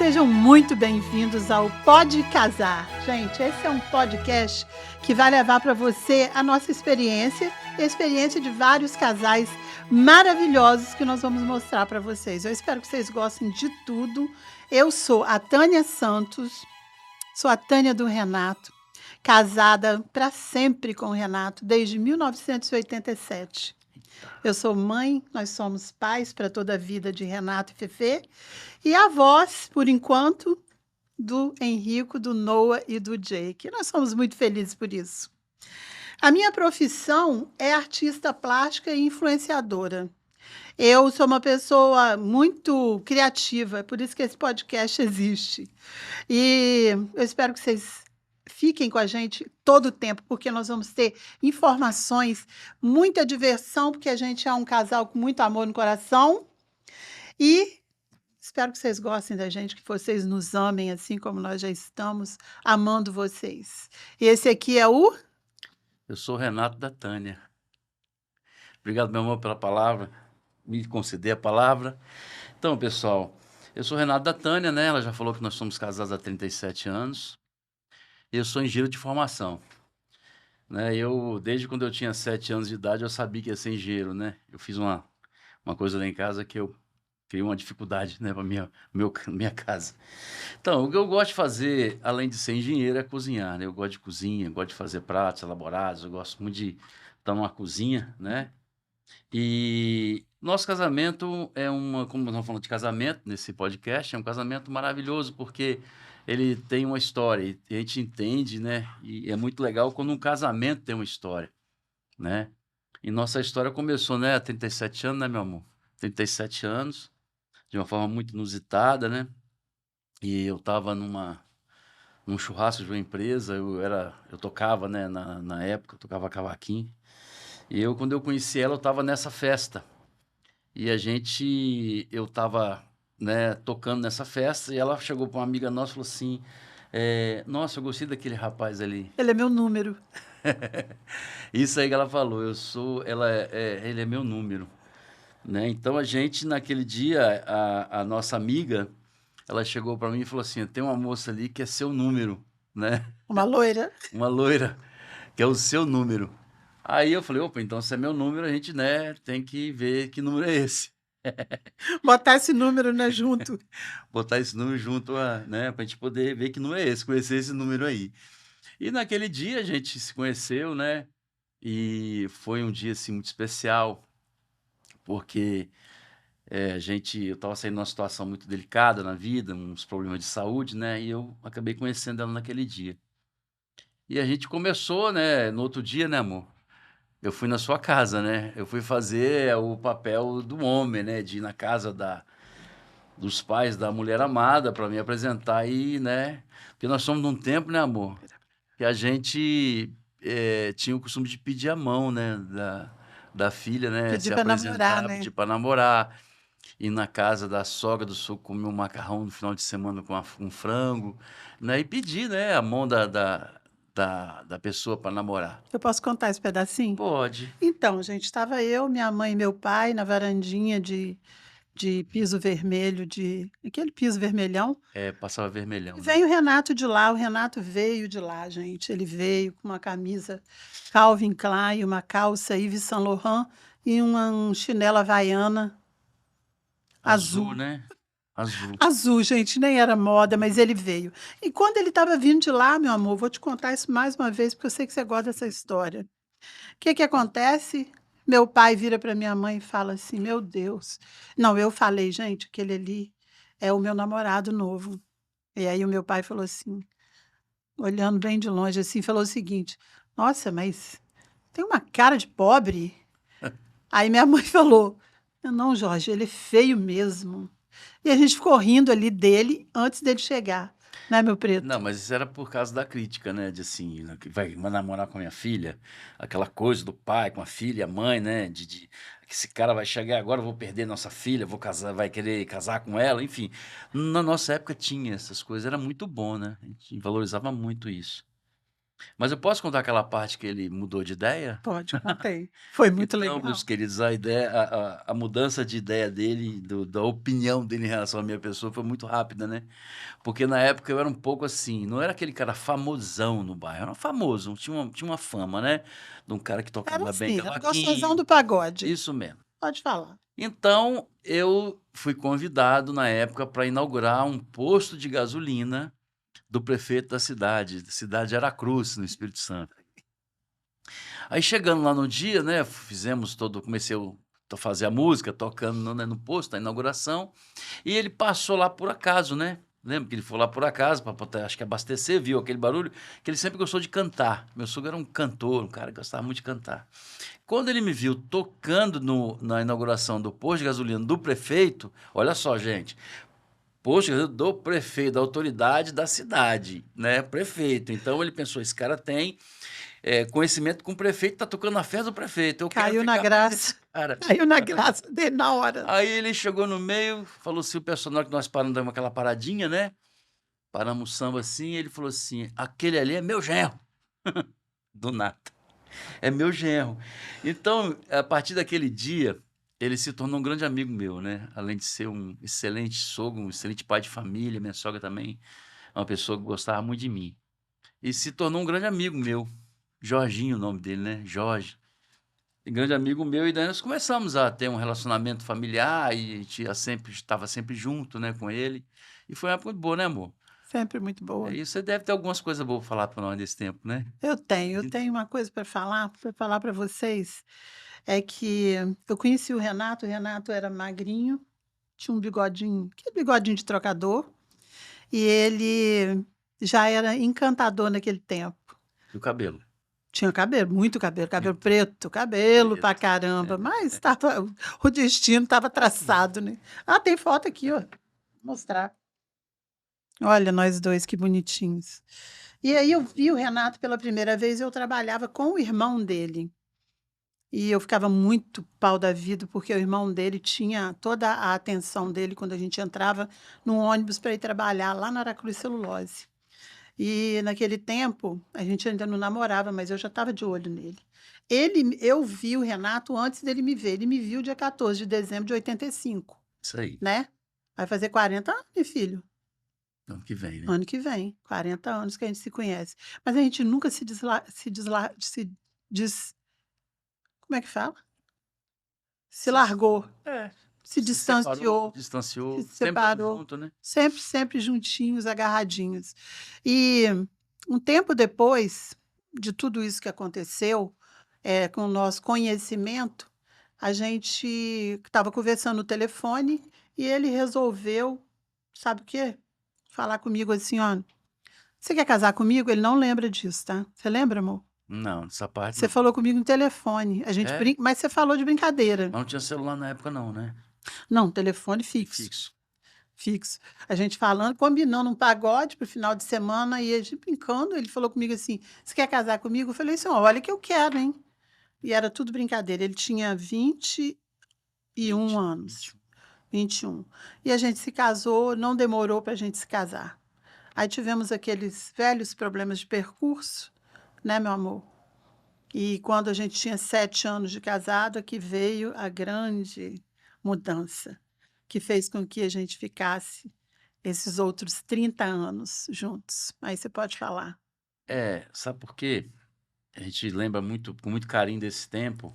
sejam muito bem-vindos ao Pode Casar. Gente, esse é um podcast que vai levar para você a nossa experiência e a experiência de vários casais maravilhosos que nós vamos mostrar para vocês. Eu espero que vocês gostem de tudo. Eu sou a Tânia Santos, sou a Tânia do Renato, casada para sempre com o Renato desde 1987. Eu sou mãe, nós somos pais para toda a vida de Renato e Fefê, e avós, por enquanto, do Henrico, do Noah e do Jake. Nós somos muito felizes por isso. A minha profissão é artista plástica e influenciadora. Eu sou uma pessoa muito criativa, é por isso que esse podcast existe. E eu espero que vocês fiquem com a gente todo o tempo, porque nós vamos ter informações, muita diversão, porque a gente é um casal com muito amor no coração. E espero que vocês gostem da gente, que vocês nos amem assim como nós já estamos amando vocês. E esse aqui é o... Eu sou o Renato da Tânia. Obrigado, meu amor, pela palavra, me conceder a palavra. Então, pessoal, eu sou o Renato da Tânia, né? Ela já falou que nós somos casados há 37 anos. Eu sou engenheiro de formação, né? Desde quando eu tinha 7 anos de idade, eu sabia que ia ser engenheiro, né? Eu fiz uma coisa lá em casa que eu criei uma dificuldade, né, para minha casa. Então, o que eu gosto de fazer, além de ser engenheiro, é cozinhar, né? Eu gosto de cozinha, gosto de fazer pratos elaborados, eu gosto muito de estar numa cozinha, né? E nosso casamento como nós estamos falando de casamento nesse podcast, é um casamento maravilhoso, porque ele tem uma história, e a gente entende, né? E é muito legal quando um casamento tem uma história, né? E nossa história começou, né, há 37 anos, né, meu amor? 37 anos, de uma forma muito inusitada, né? E eu estava num churrasco de uma empresa, eu tocava, né, na época, eu tocava cavaquinho. E quando eu conheci ela, eu estava nessa festa. E eu estava, né, tocando nessa festa, e ela chegou para uma amiga nossa e falou assim, nossa, eu gostei daquele rapaz ali. Ele é meu número. Isso aí que ela falou, ele é meu número, né? Então a gente, naquele dia, a nossa amiga, ela chegou para mim e falou assim, tem uma moça ali que é seu número, né? Uma loira. Uma loira, que é o seu número. Aí eu falei, opa, então se é meu número, a gente, né, tem que ver que número é esse. Botar esse número, né, junto. Botar esse número junto, né, pra gente poder ver que número é esse, conhecer esse número aí. E naquele dia a gente se conheceu, né, e foi um dia, assim, muito especial, porque eu estava saindo de uma situação muito delicada na vida, uns problemas de saúde, né, e eu acabei conhecendo ela naquele dia. E a gente começou, né, no outro dia, né, amor? Eu fui na sua casa, né? Eu fui fazer o papel do homem, né? De ir na casa dos pais da mulher amada para me apresentar aí, né? Porque nós somos num tempo, né, amor? Que a gente tinha o costume de pedir a mão, né? Da filha, né? Pedir Se para namorar, apresentar, né? pedir para namorar. Ir na casa da sogra do sogro, comer um macarrão no final de semana com um frango, né? E pedir, né? A mão da pessoa para namorar. Eu posso contar esse pedacinho? Pode. Então, gente, estava eu, minha mãe e meu pai na varandinha de piso vermelho, aquele piso vermelhão. Passava vermelhão, E né? veio o Renato de lá, o Renato veio de lá, gente. Ele veio com uma camisa Calvin Klein, uma calça Yves Saint Laurent e uma chinela havaiana Azul, azul. né? Azul. Azul, gente, nem era moda, mas ele veio. E quando ele estava vindo de lá, meu amor, vou te contar isso mais uma vez, porque eu sei que você gosta dessa história. O que que acontece? Meu pai vira para minha mãe e fala assim: Meu Deus. Não, eu falei, gente, aquele ali é o meu namorado novo. E aí o meu pai falou assim, olhando bem de longe, assim, falou o seguinte: Nossa, mas tem uma cara de pobre. Aí minha mãe falou: Não, Jorge, ele é feio mesmo. E a gente ficou rindo ali dele antes dele chegar, né, meu Não, preto? mas isso era por causa da crítica, né? De assim, né, que vai namorar com a minha filha, aquela coisa do pai com a filha, a mãe, né? Que esse cara vai chegar agora, eu vou perder nossa filha, vou casar, vai querer casar com ela, enfim. Na nossa época tinha essas coisas, era muito bom, né? A gente valorizava muito isso. Mas eu posso contar aquela parte que ele mudou de ideia? Pode, contei. Foi muito Então, meus legal. queridos, a mudança de ideia dele, da opinião dele em relação à minha pessoa foi muito rápida, né? Porque na época eu era um pouco assim, não era aquele cara famosão no bairro, era famoso, tinha uma fama, né? De um cara que Era tocava bem assim, era gostosão cavaquinho, do pagode. isso mesmo. Pode falar. Então, eu fui convidado na época para inaugurar um posto de gasolina do prefeito da cidade de Aracruz, no Espírito Santo. Aí chegando lá no dia, né, comecei a fazer a música, tocando no posto, na inauguração, e ele passou lá por acaso, né? Lembra que ele foi lá por acaso para acho que abastecer, viu aquele barulho, que ele sempre gostou de cantar. Meu sogro era um cantor, um cara que gostava muito de cantar. Quando ele me viu tocando na inauguração do posto de gasolina do prefeito, olha só, gente, posto de gasolina do prefeito, da autoridade da cidade, né? Prefeito. Então ele pensou, esse cara tem conhecimento com o prefeito, tá tocando na festa do prefeito. Eu quero Caiu na ficar perto desse graça. cara. Caiu na graça dele na hora. Aí ele chegou no meio, falou assim, o personagem que nós paramos, damos aquela paradinha, né? Paramos o samba assim, ele falou assim, aquele ali é meu genro. Do nada. É meu genro. Então, a partir daquele dia, ele se tornou um grande amigo meu, né? Além de ser um excelente sogro, um excelente pai de família, minha sogra também é uma pessoa que gostava muito de mim. E se tornou um grande amigo meu. Jorginho, o nome dele, né? Jorge. Grande amigo meu, e daí nós começamos a ter um relacionamento familiar e a gente estava sempre junto, né, com ele. E foi uma época muito boa, né, amor? Sempre muito boa. E você deve ter algumas coisas boas para falar para nós desse tempo, né? Eu tenho uma coisa para falar para vocês, é que eu conheci o Renato era magrinho, tinha um bigodinho, que bigodinho de trocador, e ele já era encantador naquele tempo. E o cabelo? Tinha cabelo, muito cabelo, cabelo Muito preto, cabelo preto. pra caramba, mas o destino estava traçado, né? Ah, tem foto aqui, ó. Vou mostrar. Olha nós dois, que bonitinhos. E aí eu vi o Renato pela primeira vez, eu trabalhava com o irmão dele. E eu ficava muito pau da vida, porque o irmão dele tinha toda a atenção dele quando a gente entrava no ônibus para ir trabalhar lá na Aracruz Celulose. E naquele tempo, a gente ainda não namorava, mas eu já estava de olho nele. Eu vi o Renato antes dele me ver. Ele me viu dia 14 de dezembro de 85, Isso aí, né? Vai fazer 40 anos, meu filho. ano que vem, né? Ano que vem, 40 anos que a gente se conhece. Mas a gente nunca como é que fala? Se largou, É. se Se separou, distanciou, distanciou, se sempre estamos separou. juntos, né? Sempre, sempre juntinhos, agarradinhos. E um tempo depois de tudo isso que aconteceu, com o nosso conhecimento, a gente estava conversando no telefone e ele resolveu, sabe o quê? Falar comigo assim, ó, você quer casar comigo? Ele não lembra disso, tá? Você lembra, amor? Não, essa parte Você não. falou comigo no telefone. A gente É? mas você falou de brincadeira. Mas não tinha celular na época não, né? Não, telefone fixo. Fixo. Fixo. A gente falando, combinando um pagode para o final de semana, e a gente brincando, ele falou comigo assim: "Você quer casar comigo?" Eu falei assim: "Olha que eu quero, hein". E era tudo brincadeira. Ele tinha 21 anos, 21. E a gente se casou, não demorou para a gente se casar. Aí tivemos aqueles velhos problemas de percurso, né, meu amor? E quando a gente tinha 7 anos de casado, é que veio a grande mudança, que fez com que a gente ficasse esses outros 30 anos juntos. Aí você pode falar. Sabe por quê? A gente lembra com muito carinho desse tempo,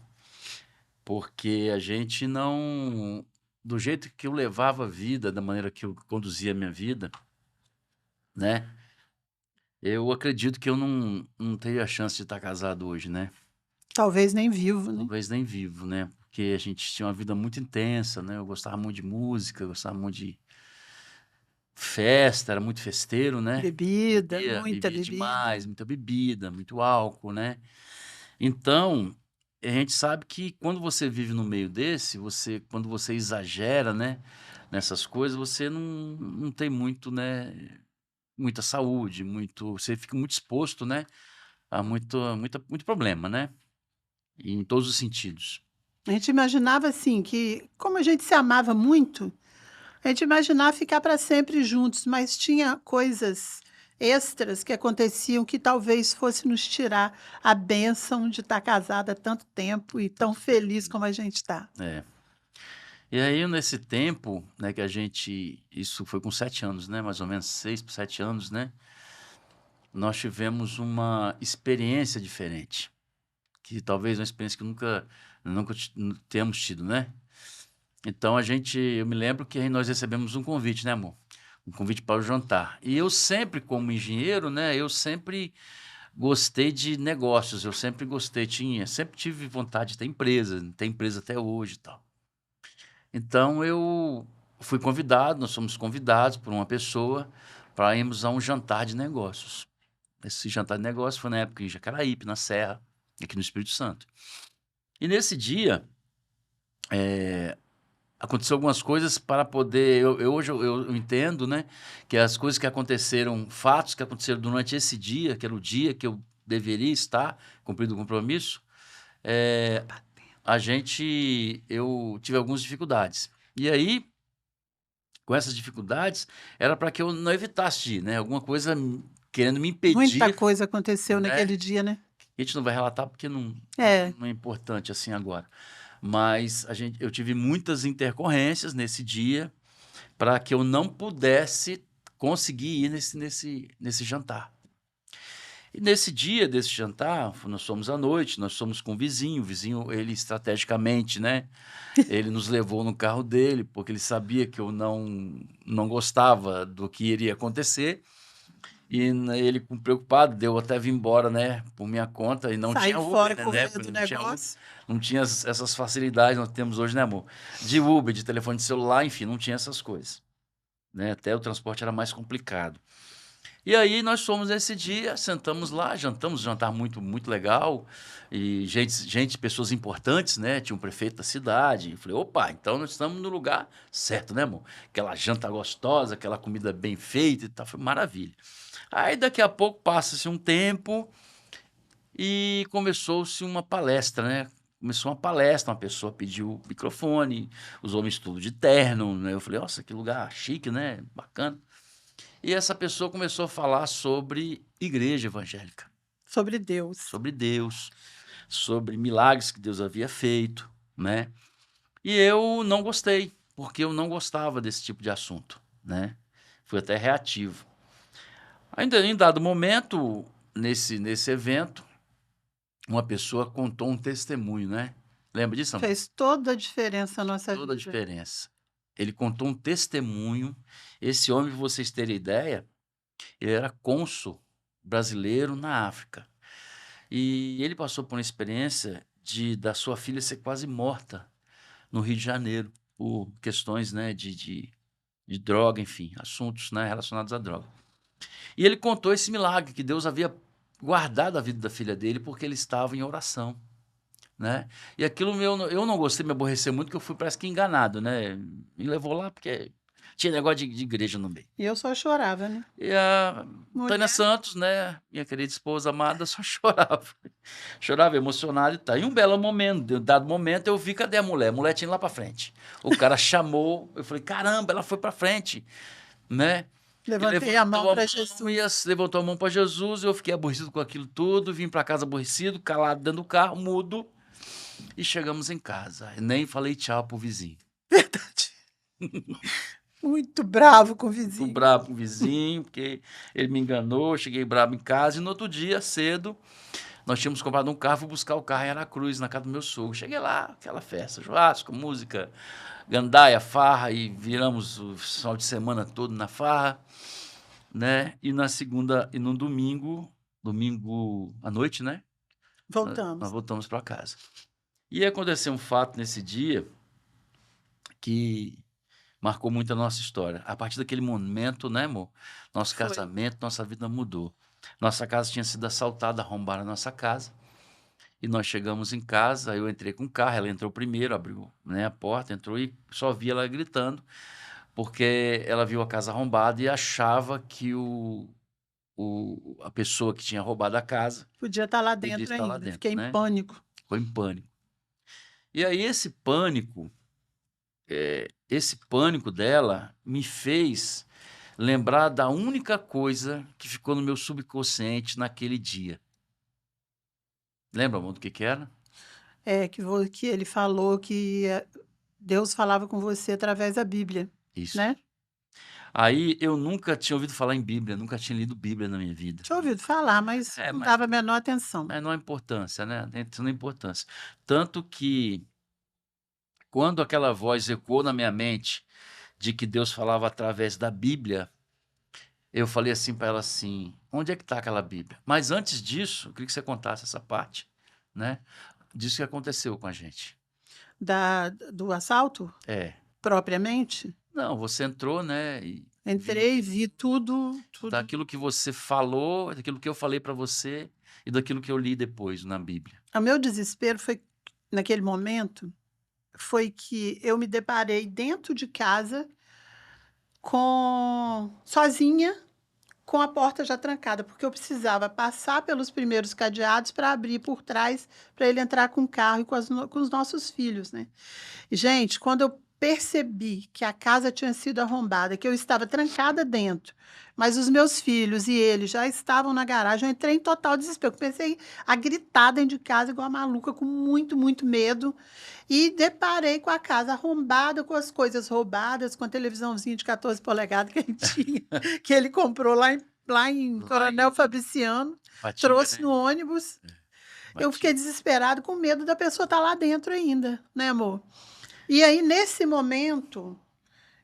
porque a gente não do jeito que eu levava a vida, da maneira que eu conduzia a minha vida, né, eu acredito que eu não teria a chance de estar casado hoje, né. Talvez nem vivo, né? Talvez nem vivo, né, porque a gente tinha uma vida muito intensa, né, eu gostava muito de música, eu gostava muito de festa, era muito festeiro, né. Bebida, muita Bebia bebida. demais, muita bebida, muito álcool, né. Então, a gente sabe que quando você vive no meio desse, quando você exagera, né, nessas coisas, você não tem muito, né, muita saúde, você fica muito exposto, né, a muito problema, né, em todos os sentidos. A gente imaginava assim que, como a gente se amava muito, a gente imaginava ficar para sempre juntos, mas tinha coisas extras que aconteciam que talvez fosse nos tirar a bênção de estar casada há tanto tempo e tão feliz como a gente está. É. E aí, nesse tempo, né, que a gente. Isso foi com 7 anos, né? Mais ou menos 6 para 7 anos, né? Nós tivemos uma experiência diferente. Que talvez uma experiência que nunca temos tido, né? Então eu me lembro que aí nós recebemos um convite, né, amor? Um convite para o jantar. E eu sempre, como engenheiro, né, eu sempre gostei de negócios, eu sempre gostei, sempre tive vontade de ter empresa até hoje e tal. Então eu fui convidado, nós fomos convidados por uma pessoa para irmos a um jantar de negócios. Esse jantar de negócios foi na época em Jacaraípe, na Serra, aqui no Espírito Santo. E nesse dia, aconteceu algumas coisas para poder. Hoje eu entendo, né, que as coisas que aconteceram, fatos que aconteceram durante esse dia, que era o dia que eu deveria estar cumprindo o compromisso, é, eu tive algumas dificuldades. E aí, com essas dificuldades, era para que eu não evitasse de ir, né? Alguma coisa querendo me Muita impedir, coisa aconteceu né? naquele dia, né? A gente não vai relatar porque É, não é importante assim agora. Mas eu tive muitas intercorrências nesse dia para que eu não pudesse conseguir ir nesse jantar. E nesse dia desse jantar, nós fomos à noite, nós fomos com o vizinho, ele estrategicamente, né? Ele nos levou no carro dele, porque ele sabia que eu não gostava do que iria acontecer. E ele, preocupado, deu até vir embora, né, por minha conta, e não tinha saiu Uber, fora né, na correndo época, do não tinha Uber, negócio. não tinha essas facilidades que nós temos hoje, né, amor? De Uber, de telefone de celular, enfim, não tinha essas coisas, né? Até o transporte era mais complicado. E aí nós fomos nesse dia, sentamos lá, jantamos, um jantar muito, muito legal, e pessoas importantes, né? Tinha um prefeito da cidade. Eu falei, opa, então nós estamos no lugar certo, né, amor? Aquela janta gostosa, aquela comida bem feita e tal, foi maravilha. Aí daqui a pouco passa-se um tempo e começou-se uma palestra, né? Começou uma palestra, uma pessoa pediu o microfone, os homens tudo de terno, né? Eu falei, nossa, que lugar chique, né? Bacana. E essa pessoa começou a falar sobre igreja evangélica, Sobre Deus. sobre Deus, sobre milagres que Deus havia feito, né? E eu não gostei, porque eu não gostava desse tipo de assunto, né? Fui até reativo. Ainda em dado momento, nesse evento, uma pessoa contou um testemunho, né? Lembra disso, amor? Fez toda a diferença na nossa Toda a vida. diferença. Ele contou um testemunho. Esse homem, para vocês terem ideia, ele era cônsul brasileiro na África. E ele passou por uma experiência da sua filha ser quase morta no Rio de Janeiro, por questões, né, de droga, enfim, assuntos, né, relacionados à droga. E ele contou esse milagre que Deus havia guardado a vida da filha dele porque ele estava em oração, né? E aquilo eu não gostei, me aborreceu muito, que eu fui parece que enganado, né? Me levou lá porque tinha negócio de igreja no meio. E eu só chorava, né? E a Tânia Mulher. Santos, né, minha querida esposa amada, só chorava. Chorava emocionado e tal. Em um belo momento, em um dado momento, eu vi, cadê a mulher? A mulher tinha ido lá para frente. O cara chamou, eu falei, caramba, ela foi para frente, né? E Levantei a mão para Jesus. levantou a mão para Jesus, eu fiquei aborrecido com aquilo tudo, vim para casa aborrecido, calado dentro do carro, mudo, e chegamos em casa. Nem falei tchau pro vizinho. Verdade. Muito bravo com o Muito vizinho. bravo com o vizinho, porque ele me enganou, cheguei bravo em casa, e no outro dia, cedo, nós tínhamos comprado um carro, fui buscar o carro em Aracruz, na casa do meu sogro. Cheguei lá, aquela festa, churrasco, música, gandaia, farra, e viramos o final de semana todo na farra, né? E na segunda, e no domingo à noite, né? Nós Voltamos. voltamos para casa. E aconteceu um fato nesse dia que marcou muito a nossa história. A partir daquele momento, né, amor? Nosso Foi. casamento, nossa vida mudou. Nossa casa tinha sido assaltada, arrombaram a nossa casa. E nós chegamos em casa, eu entrei com o carro, ela entrou primeiro, abriu, né, a porta, entrou e só vi ela gritando, porque ela viu a casa arrombada e achava que a pessoa que tinha roubado a casa Podia estar lá podia dentro estar lá ainda. dentro, Fiquei em né? pânico. Ficou em pânico. E aí esse pânico dela me fez lembrar da única coisa que ficou no meu subconsciente naquele dia. Lembra, amor, do que era? Que ele falou que Deus falava com você através da Bíblia, Isso. né? Aí eu nunca tinha ouvido falar em Bíblia, nunca tinha lido Bíblia na minha vida. Tinha ouvido falar, mas É, não mas, dava a menor atenção. mas não há importância, né? Não há importância. Tanto que quando aquela voz ecoou na minha mente de que Deus falava através da Bíblia, eu falei assim para ela assim, onde é que está aquela Bíblia? Mas antes disso, eu queria que você contasse essa parte, né? Disso que aconteceu com a gente. Do assalto, É. propriamente, Não, você entrou, né, e entrei, vi tudo, daquilo que você falou, daquilo que eu falei para você e daquilo que eu li depois na Bíblia. O meu desespero foi, naquele momento, foi que eu me deparei dentro de casa sozinha, com a porta já trancada, porque eu precisava passar pelos primeiros cadeados para abrir por trás, para ele entrar com o carro e com os nossos filhos, né? E, gente, quando eu percebi que a casa tinha sido arrombada, que eu estava trancada dentro, mas os meus filhos e ele já estavam na garagem, eu entrei em total desespero. Comecei a gritar dentro de casa igual a maluca, com muito, muito medo. E deparei com a casa arrombada, com as coisas roubadas, com a televisãozinha de 14 polegadas que ele tinha, que ele comprou lá em Coronel Fabriciano, Patinga, trouxe né? no ônibus. Eu fiquei Patinga. desesperado com medo da pessoa estar lá dentro ainda, né, amor? E aí, nesse momento,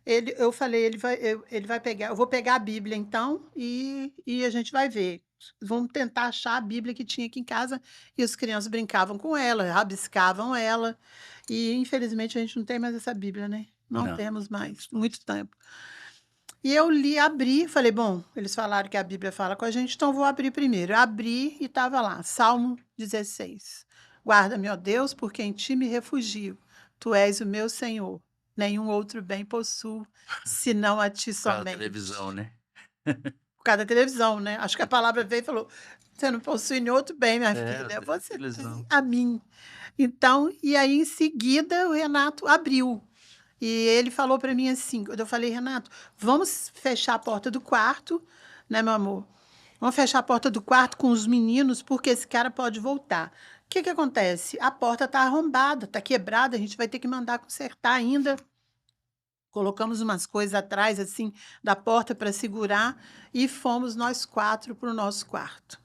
eu falei, ele vai pegar, eu vou pegar a Bíblia, então, e a gente vai ver. Vamos tentar achar a Bíblia que tinha aqui em casa, e as crianças brincavam com ela, rabiscavam ela, e infelizmente a gente não tem mais essa Bíblia, né? Não Não. temos mais, muito tempo. E eu li, abri, falei, bom, eles falaram que a Bíblia fala com a gente, então vou abrir primeiro. Eu abri e estava lá, Salmo 16. Guarda-me, ó Deus, porque em ti me refugio. Tu és o meu Senhor. Nenhum outro bem possuo, senão a ti Por causa da somente. televisão, né? Por causa da televisão, né? Acho que a palavra veio e falou: você não possui nenhum outro bem, minha É, filha, da você televisão. tem a mim. Então, e aí em seguida o Renato abriu. E ele falou para mim assim, quando eu falei, Renato, vamos fechar a porta do quarto, né, meu amor? Vamos fechar a porta do quarto com os meninos, porque esse cara pode voltar. O que que acontece? A porta está arrombada, está quebrada, a gente vai ter que mandar consertar ainda. Colocamos umas coisas atrás, assim, da porta para segurar e fomos nós 4 para o nosso quarto.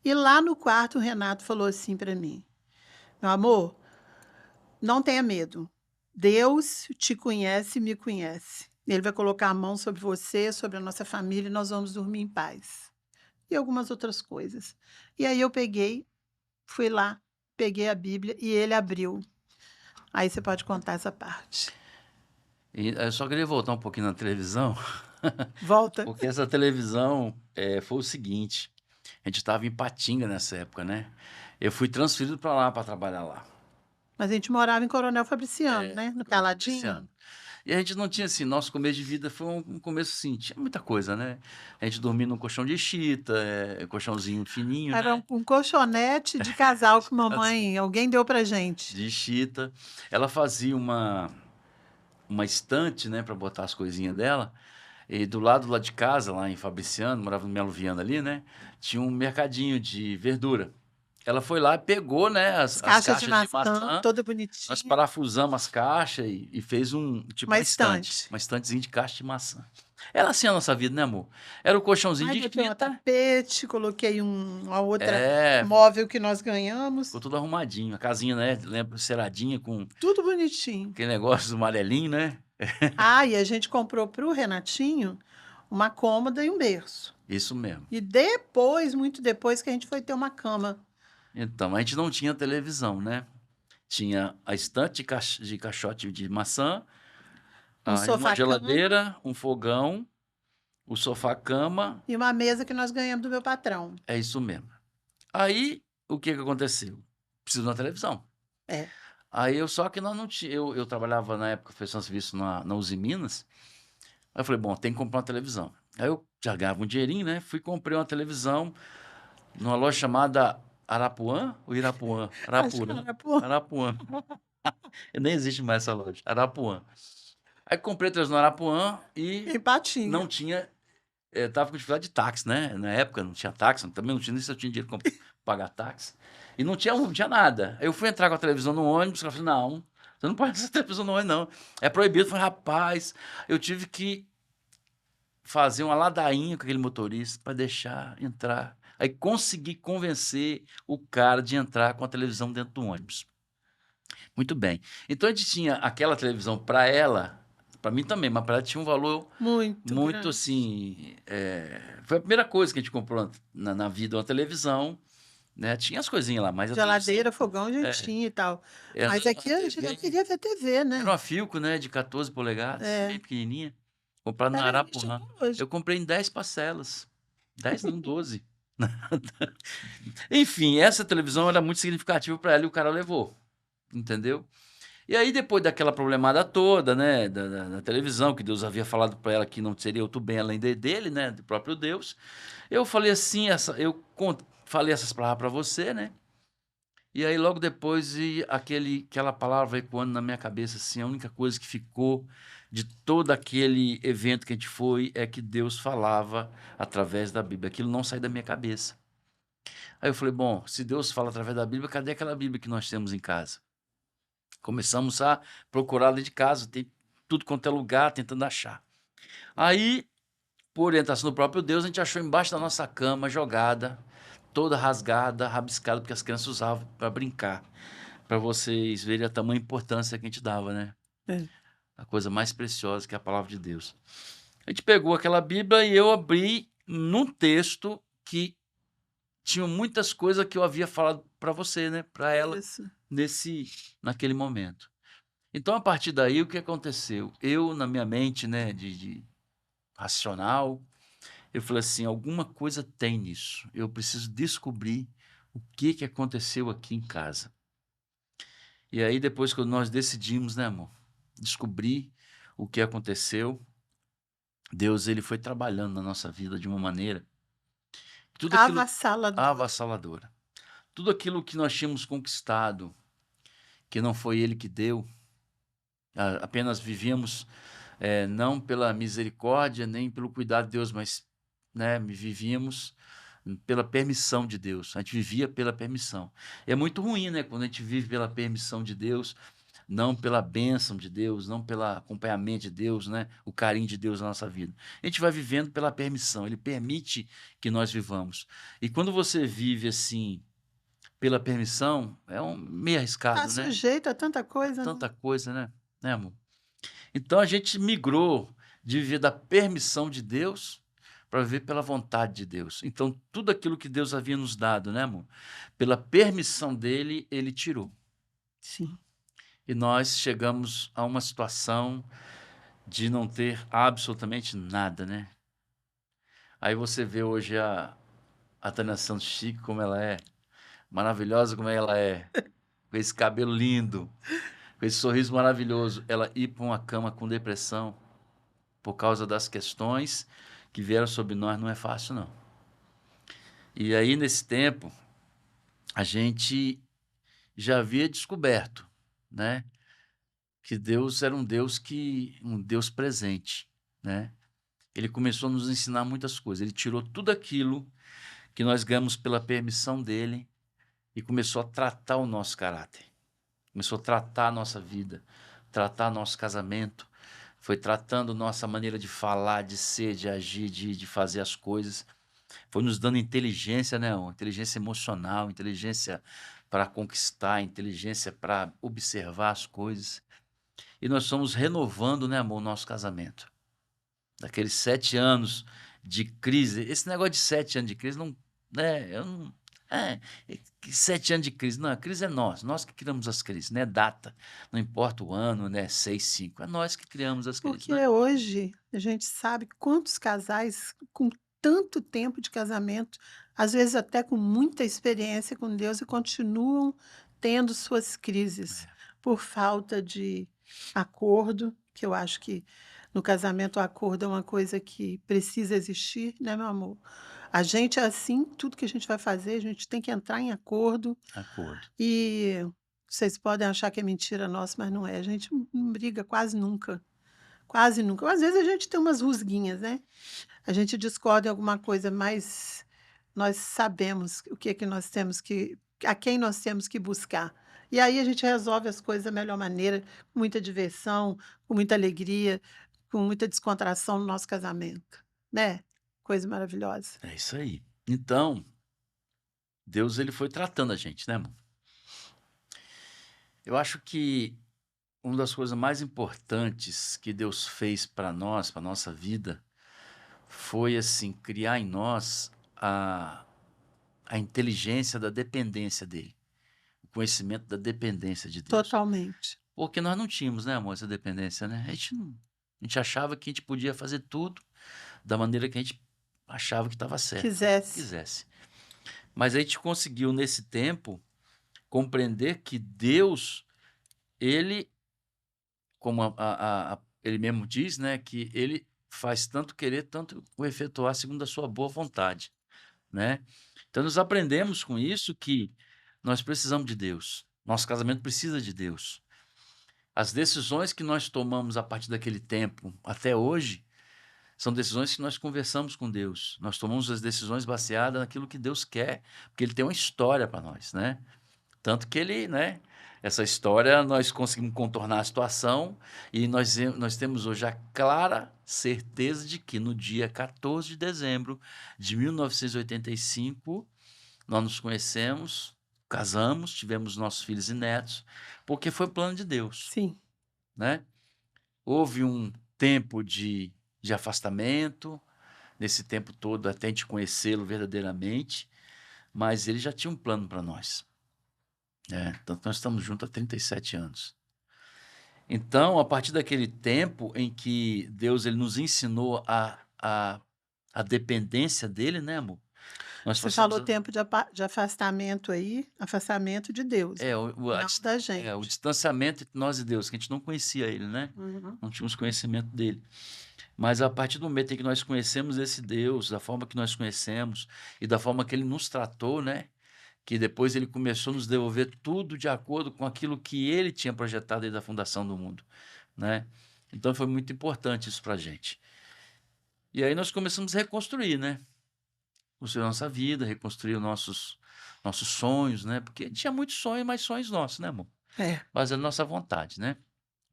E lá no quarto, o Renato falou assim para mim, meu amor, não tenha medo. Deus te conhece e me conhece. Ele vai colocar a mão sobre você, sobre a nossa família, e nós vamos dormir em paz. E algumas outras coisas. E aí eu peguei, fui lá, peguei a Bíblia e ele abriu. Aí você pode contar essa parte. E eu só queria voltar um pouquinho na televisão, Volta. porque essa televisão foi o seguinte, a gente estava em Patinga nessa época, né? Eu fui transferido para lá para trabalhar lá. Mas a gente morava em Coronel Fabriciano, né? No Caladinho. Esse ano. E a gente não tinha assim, nosso começo de vida foi um começo assim, tinha muita coisa, né? A gente dormia num colchão de chita, colchãozinho fininho, Era né? um colchonete de casal que mamãe, alguém deu pra gente. De chita. Ela fazia uma estante, né, para botar as coisinhas dela. E do lado lá de casa, lá em Fabriciano, morava no Melo Viana ali, né? Tinha um mercadinho de verdura. Ela foi lá e pegou, né, As as caixas de caixas de maçã, maçã. toda Nós bonitinha. parafusamos as caixas e fez tipo Uma uma estante. estante. Uma estantezinha de caixa de maçã. Era assim a nossa vida, né, amor? Era o colchãozinho Aí de botei um chita. tapete, coloquei uma outra É, móvel que nós ganhamos. ficou tudo arrumadinho. A casinha, né, lembra, ceradinha com Tudo bonitinho. aquele negócio amarelinho, né? Ah, e a gente comprou para o Renatinho uma cômoda e um berço. Isso mesmo. E depois, muito depois, que a gente foi ter uma cama. Então, a gente não tinha televisão, né? Tinha a estante de caixote de maçã, Um aí uma sofá-cama geladeira, um fogão, o sofá-cama. e uma mesa que nós ganhamos do meu patrão. É isso mesmo. Aí, o que que aconteceu? Preciso de uma televisão. É. Aí só que nós não tinha, eu trabalhava na época, prestando serviço na Uzi Minas. Aí eu falei, bom, tem que comprar uma televisão. Aí eu já ganhava um dinheirinho, né? Fui comprei uma televisão numa loja chamada Arapuã ou Irapuã? Acho que Arapuã. era por... Arapuã. Nem existe mais essa loja. Arapuã. Aí comprei três no Arapuã e em Patinga. não tinha eu tava com dificuldade de táxi, né? Na época não tinha táxi, também não tinha nem se eu tinha dinheiro para pagar táxi. E não tinha nada. Aí eu fui entrar com a televisão no ônibus, ela falou, não, você não pode essa televisão no ônibus, não. É proibido. Eu falei, rapaz, eu tive que fazer uma ladainha com aquele motorista para deixar entrar. Aí consegui convencer o cara de entrar com a televisão dentro do ônibus. Muito bem. Então a gente tinha aquela televisão para ela, para mim também, mas para ela tinha um valor Muito muito grande. assim. Foi a primeira coisa que a gente comprou na vida, uma televisão, né? Tinha as coisinhas lá, mas a televisão Geladeira, fogão a gente é, tinha e tal. era, Mas a aqui a gente TV, queria ver TV, era né? uma Philco, né, de 14 polegadas, bem É. pequenininha, comprada na Existe Arapuã. até hoje. Eu comprei em 10 parcelas. 10 não, 12. Enfim, essa televisão era muito significativa para ela e o cara levou, entendeu? E aí, depois daquela problemada toda, né, da televisão, que Deus havia falado para ela que não seria outro bem além dele, né, do próprio Deus, eu falei assim, falei essas palavras para você, né, e aí logo depois aquela palavra ecoando na minha cabeça, assim, a única coisa que ficou de todo aquele evento que a gente foi é que Deus falava através da Bíblia, aquilo não saiu da minha cabeça. Aí eu falei, bom, se Deus fala através da Bíblia, cadê aquela Bíblia que nós temos em casa? Começamos a procurar dentro de casa, tem tudo quanto é lugar, tentando achar. Aí, por orientação do próprio Deus, a gente achou embaixo da nossa cama, jogada, toda rasgada, rabiscada, porque as crianças usavam para brincar. Para vocês verem a tamanha importância que a gente dava, né? É. A coisa mais preciosa que é a palavra de Deus. A gente pegou aquela Bíblia e eu abri num texto que tinha muitas coisas que eu havia falado para você, né? Para ela, Isso. naquele momento. Então, a partir daí, o que aconteceu? Eu, na minha mente, né, de racional, eu falei assim: alguma coisa tem nisso. Eu preciso descobrir o que aconteceu aqui em casa. E aí, depois que nós decidimos, né, amor, descobrir o que aconteceu, Deus ele foi trabalhando na nossa vida de uma maneira, tudo aquilo Avassalador. avassaladora. Tudo aquilo que nós tínhamos conquistado, que não foi Ele que deu, apenas vivíamos não pela misericórdia, nem pelo cuidado de Deus, mas né, vivíamos pela permissão de Deus. A gente vivia pela permissão. É muito ruim, né, quando a gente vive pela permissão de Deus, não pela bênção de Deus, não pelo acompanhamento de Deus, né, o carinho de Deus na nossa vida. A gente vai vivendo pela permissão. Ele permite que nós vivamos. E quando você vive assim pela permissão, é meio Tá arriscado, né? sujeito a tanta coisa, né? Tanta coisa, né, amor? Então a gente migrou de viver da permissão de Deus para viver pela vontade de Deus. Então tudo aquilo que Deus havia nos dado, né, amor? Pela permissão dele, ele tirou. Sim. E nós chegamos a uma situação de não ter absolutamente nada, né? Aí você vê hoje a Tânia Santos Chique como ela é, maravilhosa como ela é, com esse cabelo lindo, com esse sorriso maravilhoso, ela ir para uma cama com depressão por causa das questões que vieram sobre nós não é fácil, não. E aí, nesse tempo, a gente já havia descoberto, né, que Deus era um Deus presente, né? Ele começou a nos ensinar muitas coisas. Ele tirou tudo aquilo que nós ganhamos pela permissão dele e começou a tratar o nosso caráter. Começou a tratar a nossa vida, tratar nosso casamento, foi tratando nossa maneira de falar, de ser, de agir, de fazer as coisas. Foi nos dando inteligência, né? Inteligência emocional, inteligência para conquistar, inteligência para observar as coisas. E nós fomos renovando, né, amor, o nosso casamento. Daqueles 7 anos de crise. Esse negócio de 7 anos de crise não. Né, eu não. É, 7 anos de crise. Não, a crise é nós que criamos as crises, né? Data. Não importa o ano, né? 6, 5. É nós que criamos as crises, Porque né? hoje a gente sabe quantos casais com tanto tempo de casamento, às vezes até com muita experiência com Deus, e continuam tendo suas crises por falta de acordo, que eu acho que no casamento o acordo é uma coisa que precisa existir, né, meu amor? A gente é assim, tudo que a gente vai fazer, a gente tem que entrar em acordo. Acordo. E vocês podem achar que é mentira nossa, mas não é. A gente não briga quase nunca. Quase nunca. Às vezes a gente tem umas rusguinhas, né? a gente discorda em alguma coisa, mas nós sabemos o que é que nós temos que a quem nós temos que buscar. E aí a gente resolve as coisas da melhor maneira, com muita diversão, com muita alegria, com muita descontração no nosso casamento, né? Coisa maravilhosa. É isso aí. Então, Deus ele foi tratando a gente, né, irmão? Eu acho que uma das coisas mais importantes que Deus fez para nós, para nossa vida, foi assim criar em nós a inteligência da dependência dele, o conhecimento da dependência de Deus. Totalmente. Porque nós não tínhamos, né, amor, essa dependência, né? A gente achava que a gente podia fazer tudo da maneira que a gente achava que estava certo, Quisesse. quisesse. Mas a gente conseguiu, nesse tempo, compreender que Deus, ele, como ele mesmo diz, né, que ele faz tanto querer, tanto o efetuar segundo a sua boa vontade, né? Então, nós aprendemos com isso que nós precisamos de Deus. Nosso casamento precisa de Deus. As decisões que nós tomamos a partir daquele tempo até hoje são decisões que nós conversamos com Deus. Nós tomamos as decisões baseadas naquilo que Deus quer, porque Ele tem uma história para nós, né? Tanto que Ele, né? Essa história nós conseguimos contornar a situação e nós temos hoje a clara certeza de que no dia 14 de dezembro de 1985 nós nos conhecemos, casamos, tivemos nossos filhos e netos, porque foi plano de Deus, Sim. né? Houve um tempo de afastamento, nesse tempo todo até a gente conhecê-lo verdadeiramente, mas ele já tinha um plano para nós, né? Tanto nós estamos juntos há 37 anos. Então, a partir daquele tempo em que Deus ele nos ensinou a dependência dele, né, amor? Nós Você passamos falou tempo de afastamento aí, afastamento de Deus, é, não da o gente. distanciamento entre nós e Deus, que a gente não conhecia ele, né? Uhum. Não tínhamos conhecimento dele. Mas a partir do momento em que nós conhecemos esse Deus, da forma que nós conhecemos e da forma que ele nos tratou, né? Que depois ele começou a nos devolver tudo de acordo com aquilo que ele tinha projetado desde a fundação do mundo, né? Então foi muito importante isso para a gente. E aí nós começamos a reconstruir, né? Construir a nossa vida, reconstruir os nossos sonhos, né? Porque tinha muitos sonhos, mas sonhos nossos, né, amor? É, Baseado na nossa vontade, né?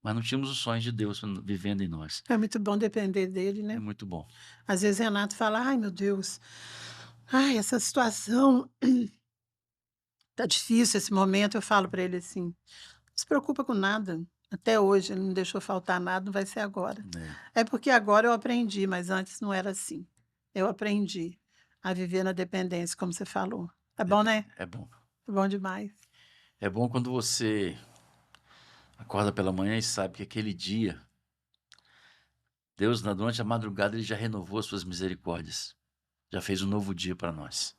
Mas não tínhamos os sonhos de Deus vivendo em nós. é muito bom depender dele, É né? muito bom. Às vezes Renato fala: "Ai, meu Deus, ai, essa situação tá difícil esse momento", eu falo para ele assim: "Não se preocupa com nada, até hoje ele não deixou faltar nada, não vai ser agora". É, É porque agora eu aprendi, mas antes não era assim. Eu aprendi a viver na dependência, como você falou. É bom, né? é bom. É bom demais. É bom quando você acorda pela manhã e sabe que aquele dia, Deus, durante a madrugada, ele já renovou as suas misericórdias. Já fez um novo dia para nós.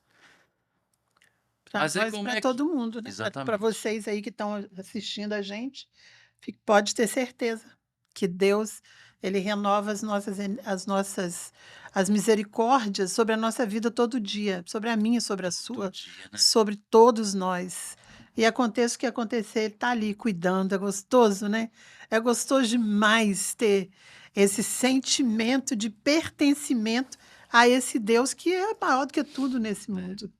Para Mas aí nós e como para é que. todo mundo, né? Para Exatamente. vocês aí que estão assistindo a gente, pode ter certeza que Deus, ele renova as misericórdias sobre a nossa vida todo dia, sobre a minha, sobre a Todo sua, dia, né? sobre todos nós. E aconteça o que acontecer, ele está ali cuidando, é gostoso, né? É gostoso demais ter esse sentimento de pertencimento a esse Deus que é maior do que tudo nesse É. mundo.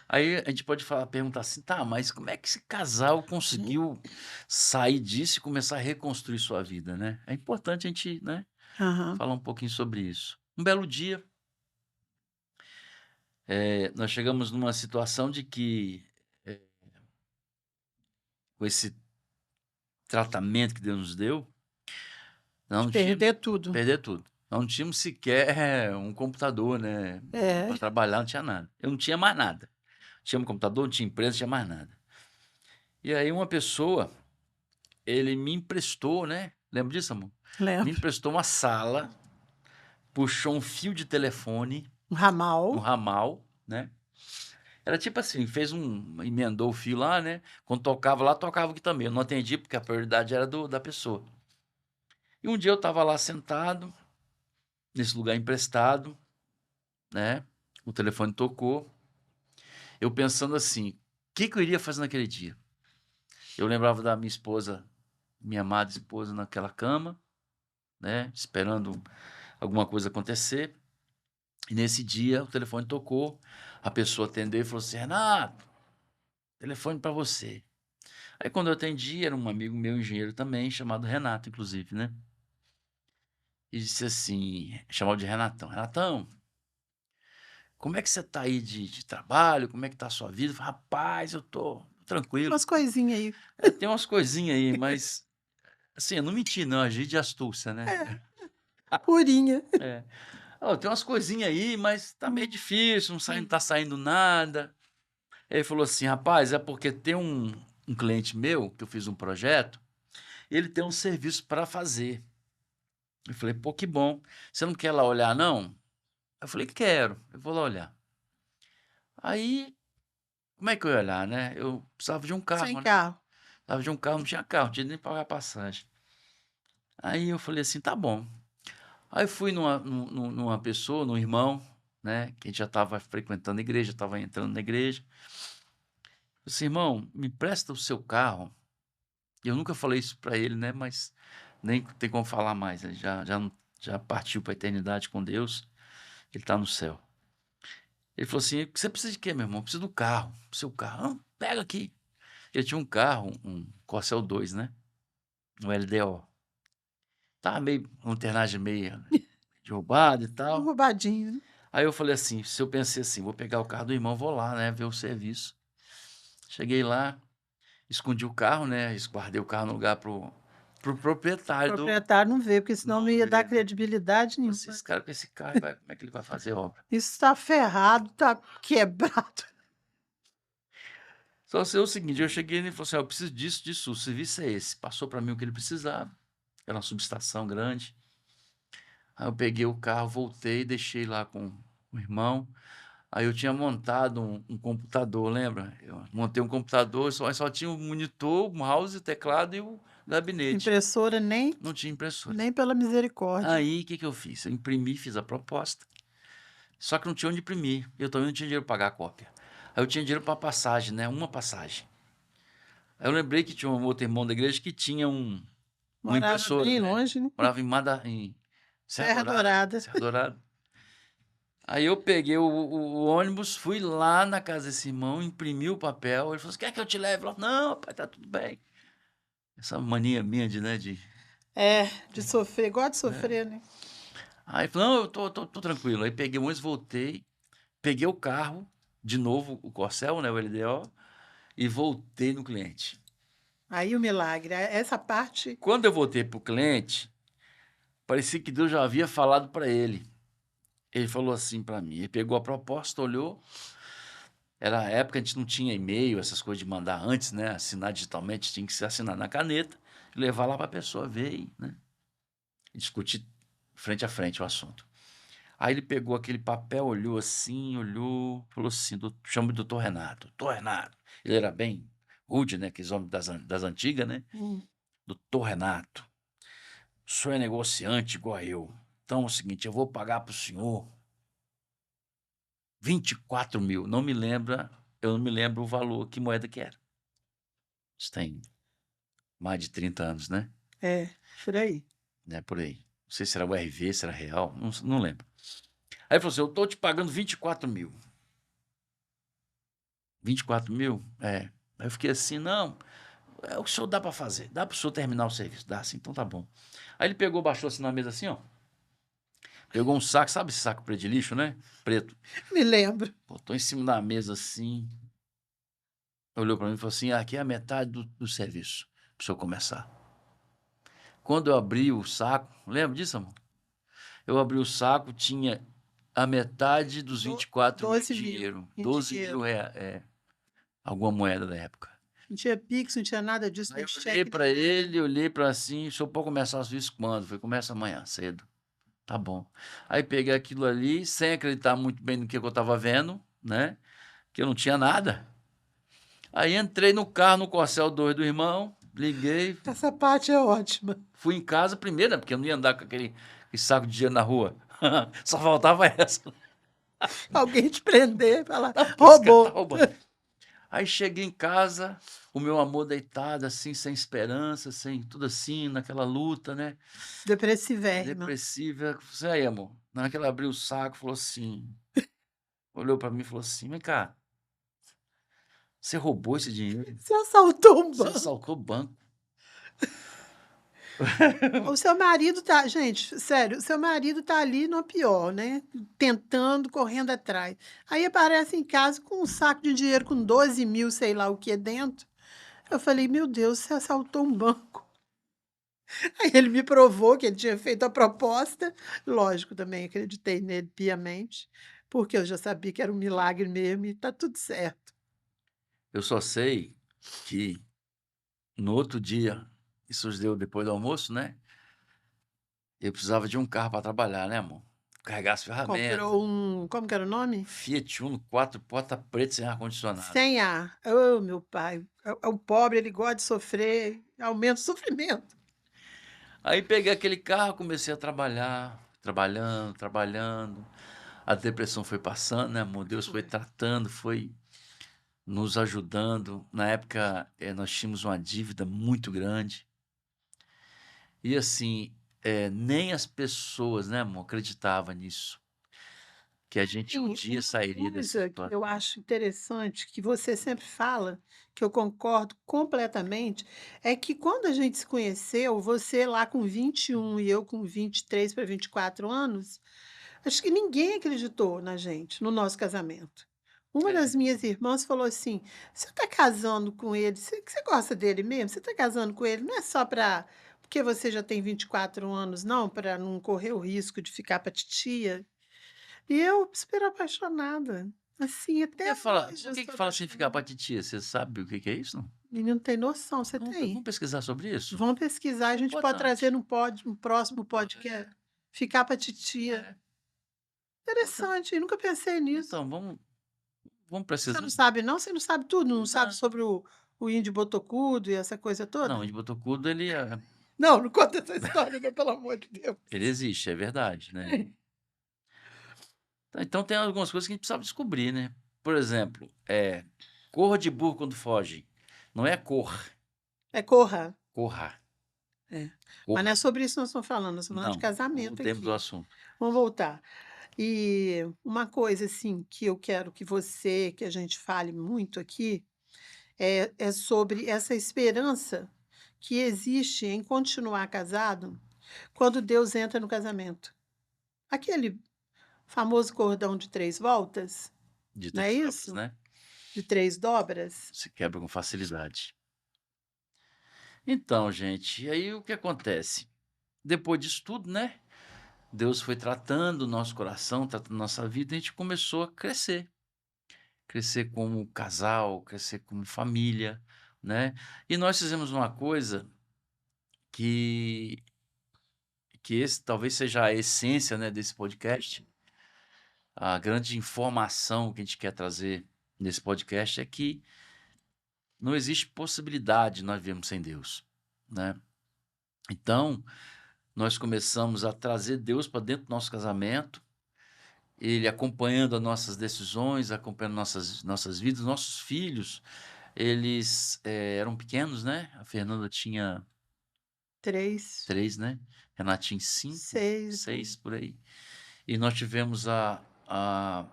Aí a gente pode perguntar assim, tá, mas como é que esse casal Gente. conseguiu sair disso e começar a reconstruir sua vida, né? É importante a gente, né, Aham. falar um pouquinho sobre isso. Um belo dia, nós chegamos numa situação de que, eh, com esse tratamento que Deus nos deu, De não tínhamos perder tudo. perder tudo. Não tínhamos sequer um computador, né, para É, trabalhar, não tinha nada. Eu não tinha mais nada. Tinha um computador, não tinha empresa, não tinha mais nada. E aí uma pessoa, ele me emprestou, né, lembra disso, amor? Me lembro. emprestou uma sala, puxou um fio de telefone, Um um ramal. ramal, né? Era tipo assim, emendou o fio lá, né? Quando tocava lá, tocava aqui também. Eu não atendi porque a prioridade era da pessoa. E um dia eu estava lá sentado, nesse lugar emprestado, né? O telefone tocou. Eu pensando assim, o que que eu iria fazer naquele dia? Eu lembrava da minha esposa, minha amada esposa naquela cama, né? Esperando alguma coisa acontecer. E nesse dia o telefone tocou, a pessoa atendeu e falou assim: Renato, telefone para você. Aí quando eu atendi, era um amigo meu, engenheiro também, chamado Renato, inclusive, né? E disse assim, chamava de Renatão. Renatão, como é que você tá aí de trabalho? Como é que tá a sua vida? Eu falei, rapaz, eu tô tranquilo. Umas coisinhas aí. Tem umas coisinhas aí, mas assim, eu não menti não, agi de astúcia, né? Purinha. É. Ó, tem umas coisinhas aí, mas tá meio difícil, não tá saindo nada. Aí ele falou assim, rapaz, é porque tem um cliente meu, que eu fiz um projeto, ele tem um serviço para fazer. Eu falei, pô, que bom. Você não quer lá olhar, não? Eu falei, quero, eu vou lá olhar. Aí, como é que eu ia olhar, né? Eu precisava de um Sem carro, né? carro. Precisava de um carro, não tinha carro, não tinha nem pagar passagem. Aí eu falei assim, tá bom. Aí fui numa pessoa, num irmão, né? Que a gente já estava frequentando a igreja, estava entrando na igreja. Eu disse, irmão, me empresta o seu carro. Eu nunca falei isso para ele, né? Mas nem tem como falar mais. Ele já partiu para a eternidade com Deus. Ele está no céu. Ele falou assim: você precisa de quê, meu irmão? Eu preciso do carro. Seu carro. Não, pega aqui. Ele tinha um carro, um Corcel 2, né? Um LDO. Tava meio, lanternagem meio derrubada e Um tal. roubadinho, né? Aí eu falei assim: se eu pensei assim, vou pegar o carro do irmão, vou lá, né? Ver o serviço. Cheguei lá, escondi o carro, né? Guardei o carro no lugar pro O proprietário do. proprietário não vê, porque senão Não não ia dar vê, né? credibilidade nenhuma. Esse cara com esse carro, como é que ele vai fazer obra? Isso está ferrado, está quebrado. Só sei o seguinte, eu cheguei e ele falou assim, eu preciso disso, o serviço é esse. Passou para mim o que ele precisava, era uma subestação grande. Aí eu peguei o carro, voltei, deixei lá com o irmão. Aí eu tinha montado um computador, lembra? Eu montei um computador, só tinha o monitor, o mouse, o teclado e o gabinete. Impressora Não tinha impressora. nem pela misericórdia. Aí, o que que eu fiz? Eu imprimi, fiz a proposta. Só que não tinha onde imprimir. Eu também não tinha dinheiro para pagar a cópia. Aí eu tinha dinheiro para passagem, né? Uma passagem. Aí eu lembrei que tinha um outro irmão da igreja que tinha uma Morava impressora, bem né? longe, né? Morava em Serra Dourada. Serra Dourada. Aí eu peguei o ônibus, fui lá na casa desse irmão, imprimi o papel. Ele falou assim, quer que eu te leve? Eu falei, não, pai, tá tudo bem. Essa mania minha de, né, de... É, de sofrer, gosta de sofrer, né? Aí ele falou, não, eu tô tranquilo. Aí peguei o ônibus, voltei, peguei o carro, de novo, o Corcel, né, o LDO, e voltei no cliente. Aí o milagre, essa parte. Quando eu voltei pro cliente, parecia que Deus já havia falado para ele. Ele falou assim para mim, ele pegou a proposta, olhou, era a época a gente não tinha e-mail, essas coisas de mandar antes, né? Assinar digitalmente, tinha que ser assinar na caneta, e levar lá para a pessoa ver e, né? E discutir frente a frente o assunto. Aí ele pegou aquele papel, olhou assim, olhou, falou assim, chama o doutor Renato. Doutor Renato. Ele era bem rude, né? Aqueles homens das antigas, né? Doutor Renato, o senhor é negociante igual a eu. Então é o seguinte, eu vou pagar para o senhor 24 mil. Não me lembra, eu não me lembro o valor, que moeda que era. Isso tem mais de 30 anos, né? É, por aí. Né, por aí. Não sei se era o RV, se era real, não lembro. Aí ele falou assim, eu estou te pagando 24 mil. 24 mil? É. Aí eu fiquei assim, não, é o que o senhor dá para fazer. Dá para o senhor terminar o serviço? Dá, assim, então tá bom. Aí ele pegou, baixou assim na mesa assim, ó. Pegou um saco, sabe esse saco preto de lixo, né? Preto. Me lembro. Botou em cima da mesa assim. Olhou para mim e falou assim, aqui é a metade do serviço, para o senhor começar. Quando eu abri o saco, lembra disso, amor? Eu abri o saco, tinha a metade dos 24 mil 12 em mil dinheiro. em 12 dinheiro. mil reais, alguma moeda da época. Não tinha Pix, não tinha nada disso. Aí eu nem olhei cheque, para nem nada. ele, olhei para assim, o senhor pode começar o serviço quando? Falei, começa amanhã, cedo. Tá bom. Aí peguei aquilo ali, sem acreditar muito bem no que eu estava vendo, né? Que eu não tinha nada. Aí entrei no carro, no Corcel 2 do irmão, liguei, Essa parte é ótima. fui em casa primeiro, né? Porque eu não ia andar com aquele saco de dinheiro na rua. Só faltava essa. Alguém te prender, falar, Tá roubou. roubando. Aí cheguei em casa, o meu amor deitado, assim, sem esperança, sem tudo assim, naquela luta, né, Depressivérrima. depressiva. Falei: "Aí, amor", na hora que ela abriu o saco, falou assim, olhou pra mim e falou assim: "Vem cá, você roubou esse dinheiro? Você assaltou um Você banco. assaltou o banco?" O seu marido tá gente, sério, o seu marido tá ali no pior, né, tentando, correndo atrás. Aí aparece em casa com um saco de dinheiro com 12.000, sei lá o que dentro. Eu falei: "Meu Deus, você assaltou um banco". Aí ele me provou que ele tinha feito a proposta. Lógico, também acreditei nele piamente, porque eu já sabia que era um milagre mesmo e tá tudo certo. Eu só sei que no outro dia, isso deu depois do almoço, né, eu precisava de um carro para trabalhar, né, amor, carregar as ferramentas. Comprou um como que era o nome? Fiat Uno 4 porta preta sem ar-condicionado. Sem ar. Ô, meu pai, o pobre ele gosta de sofrer, aumenta o sofrimento. Aí peguei aquele carro, comecei a trabalhar, trabalhando, trabalhando. A depressão foi passando, né, amor, Deus foi Foi. tratando, foi nos ajudando. Na época, nós tínhamos uma dívida muito grande e, assim, nem as pessoas, né, amor, acreditava nisso, que a gente um Sim, dia uma sairia dessa coisa que eu situação. acho interessante, que você sempre fala, que eu concordo completamente, é que quando a gente se conheceu, você lá com 21 e eu com 23 para 24 anos, acho que ninguém acreditou na gente, no nosso casamento. Uma das É. minhas irmãs falou assim: "Você está casando com ele, você gosta dele mesmo? Você está casando com ele, não é só para porque você já tem 24 anos não, para não correr o risco de ficar para titia?" E eu super apaixonada, assim, até hoje Por eu que que sou fala assim ficar pra apaixonada. titia? Você sabe o que que é isso, não? Menino, tem noção, você Vamos tem? pesquisar sobre isso? Vamos pesquisar, a Isso é gente pode trazer importante. num próximo podcast, ficar para titia. É. Então Interessante, eu nunca pensei nisso. então vamos Você precisar. não sabe não? Você não sabe tudo? Não sabe Não, sobre o índio botocudo e essa coisa não, toda? de Botocudo Não, não conta essa história não, pelo amor de Deus. ele existe, é verdade, né. Então tem algumas coisas que a gente precisava descobrir, né. Por exemplo, corra de burro quando foge, não é cor, É corra. corra, É. Mas não é corra. sobre isso que nós estamos falando, nós estamos falando de Não, casamento mudemos do aqui. assunto. Vamos voltar. E uma coisa, assim, que eu quero que a gente fale muito aqui, é sobre essa esperança que existe em continuar casado quando Deus entra no casamento. Aquele famoso cordão de 3 voltas, De não é 3 obras, isso? né, De 3 dobras. se quebra com facilidade. Então gente, e aí o que acontece? Depois disso tudo, né, Deus foi tratando o nosso coração, tratando nossa vida, e a gente começou a crescer. Crescer como casal, crescer como família, né. E nós fizemos uma coisa que esse talvez seja a essência, né, desse podcast, a grande informação que a gente quer trazer nesse podcast é que não existe possibilidade de nós vivermos sem Deus, né. Então, nós começamos a trazer Deus para dentro do nosso casamento, Ele acompanhando as nossas decisões, acompanhando nossas vidas, nossos filhos. Eles, eram pequenos, né, a Fernanda tinha 3, 3, né, Renatinho 5, 6, 6 por aí. E nós tivemos a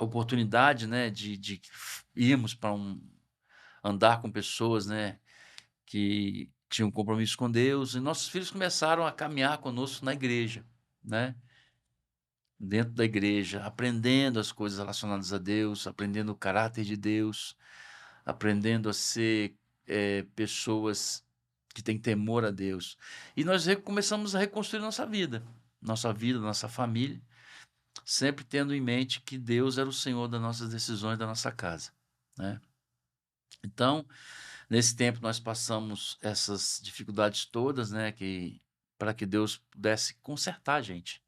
oportunidade, né, de irmos para andar com pessoas, né, que tinham compromisso com Deus, e nossos filhos começaram a caminhar conosco na igreja, né, dentro da igreja, aprendendo as coisas relacionadas a Deus, aprendendo o caráter de Deus, aprendendo a ser, pessoas que têm temor a Deus. E nós começamos a reconstruir nossa vida, nossa família, sempre tendo em mente que Deus era o Senhor das nossas decisões, da nossa casa, né. Então, nesse tempo nós passamos essas dificuldades todas, né, que para que Deus pudesse consertar a gente.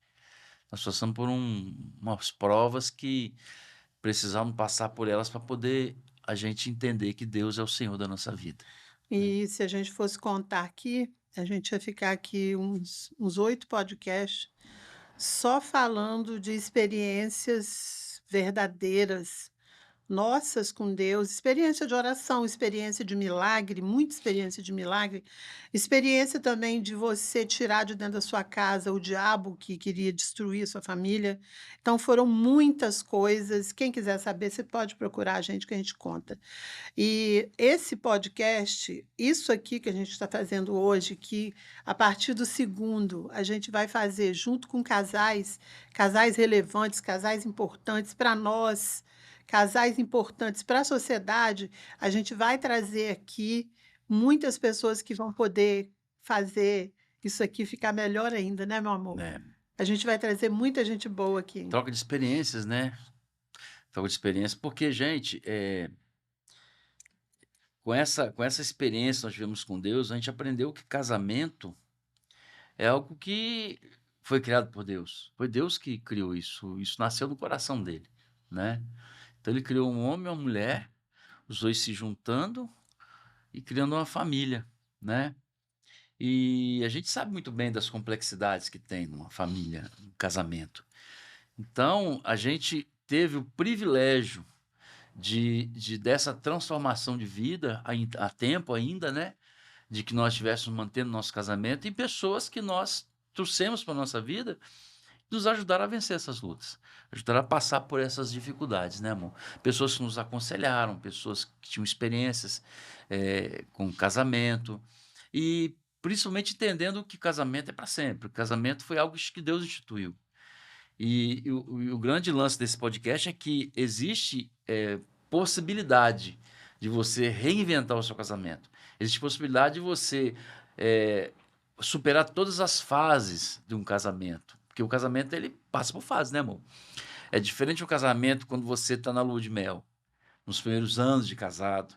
Nós passamos por umas provas que precisamos passar por elas para poder a gente entender que Deus é o Senhor da nossa vida, né. e se a gente fosse contar aqui, a gente ia ficar aqui uns 8 podcasts só falando de experiências verdadeiras nossas com Deus, experiência de oração, experiência de milagre, muita experiência de milagre, experiência também de você tirar de dentro da sua casa o diabo que queria destruir a sua família. Então foram muitas coisas. Quem quiser saber, você pode procurar a gente que a gente conta. E esse podcast, isso aqui que a gente está fazendo hoje, que a partir do segundo a gente vai fazer junto com casais, casais relevantes, casais importantes para nós, casais importantes para a sociedade, a gente vai trazer aqui muitas pessoas que vão poder fazer isso aqui ficar melhor ainda, né, meu amor? né? A gente vai trazer muita gente boa aqui. Troca de experiências, né? Troca de experiência, porque, gente, com essa experiência que nós tivemos com Deus, a gente aprendeu que casamento é algo que foi criado por Deus. Foi Deus que criou isso. Isso nasceu no coração dele, né? Então ele criou um homem e uma mulher, os dois se juntando e criando uma família, né? E a gente sabe muito bem das complexidades que tem numa família, um casamento. Então, a gente teve o privilégio de dessa transformação de vida a tempo ainda, né? De que nós estivéssemos mantendo nosso casamento e pessoas que nós trouxemos para a nossa vida nos ajudaram a vencer essas lutas, ajudaram a passar por essas dificuldades, né, amor? Pessoas que nos aconselharam, pessoas que tinham experiências com casamento e principalmente entendendo que casamento é para sempre. O casamento foi algo que Deus instituiu. E o grande lance desse podcast é que existe possibilidade de você reinventar o seu casamento. Existe possibilidade de você superar todas as fases de um casamento. Porque o casamento ele passa por fases, né, amor? É diferente do casamento quando você está na lua de mel, nos primeiros anos de casado,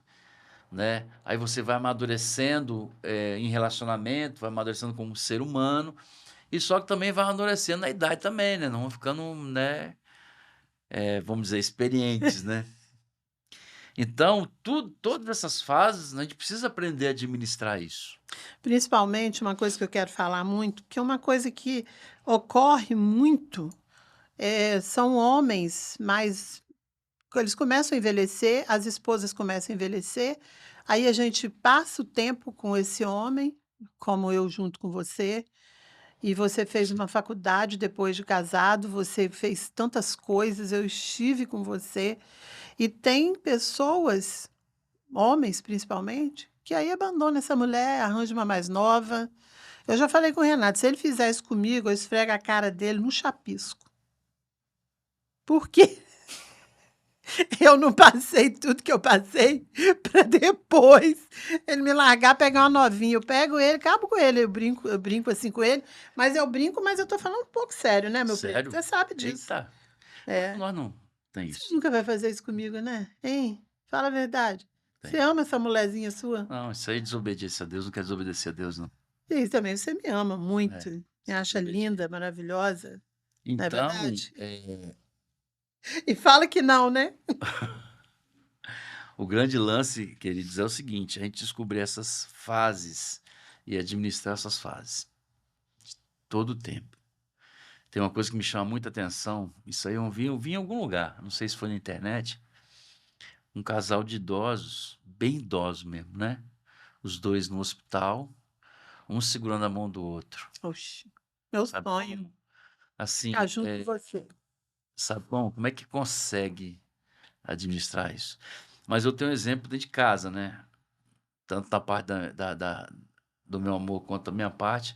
né? Aí você vai amadurecendo em relacionamento, vai amadurecendo como ser humano, e só que também vai amadurecendo na idade também, né? Não vão ficando, né? Vamos dizer, experientes, né? Então, todas essas fases, né, a gente precisa aprender a administrar isso. Principalmente, uma coisa que eu quero falar muito, que é uma coisa que ocorre muito, são homens mais. Eles começam a envelhecer, as esposas começam a envelhecer, aí a gente passa o tempo com esse homem, como eu junto com você, e você fez uma faculdade depois de casado, você fez tantas coisas, eu estive com você, e tem pessoas, homens principalmente, que aí abandonam essa mulher, arranja uma mais nova. Eu já falei com o Renato, se ele fizer isso comigo, eu esfrego a cara dele no chapisco. Porque eu não passei tudo que eu passei para depois ele me largar, pegar uma novinha. Eu pego ele, acabo com ele, eu brinco assim com ele, mas eu brinco, mas eu tô falando um pouco sério, né, meu preto? Sério? Você sabe disso. Eita, É. nós não tem Você isso. nunca vai fazer isso comigo, né? Hein? Fala a verdade. Você Tem. ama essa mulherzinha sua? Não, isso aí é desobediência a Deus, não quer desobedecer a Deus, não. E também você me ama muito, É, me acha desobedir. linda, maravilhosa, não é Então, verdade? E fala que não, né? o grande lance, queridos, é o seguinte: a gente descobrir essas fases e administrar essas fases todo o tempo. Tem uma coisa que me chama muita atenção, isso aí eu vi em algum lugar, não sei se foi na internet, um casal de idosos, bem idosos mesmo, né? Os dois no hospital, um segurando a mão do outro. Oxe, meu Sabe sonho, como? Assim, ficar junto com você. sabe como é que consegue administrar isso? Mas eu tenho um exemplo dentro de casa, né? Tanto da parte do meu amor quanto da minha parte,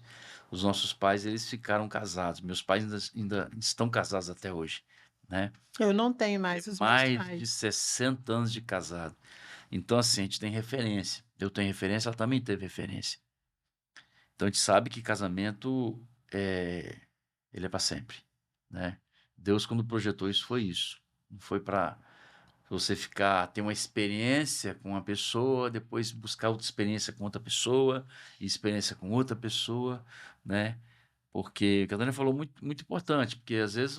os nossos pais, eles ficaram casados. Meus pais ainda estão casados até hoje, né? Eu não tenho mais os meus Mais de pais. 60 anos de casado. Então, assim, a gente tem referência. Eu tenho referência, ela também teve referência. Então, a gente sabe que casamento, ele é para sempre, né? Deus, quando projetou isso, foi isso. Não foi para você ter uma experiência com uma pessoa, depois buscar outra experiência com outra pessoa, e experiência com outra pessoa, né? Porque o que a Dani falou muito, muito importante, porque às vezes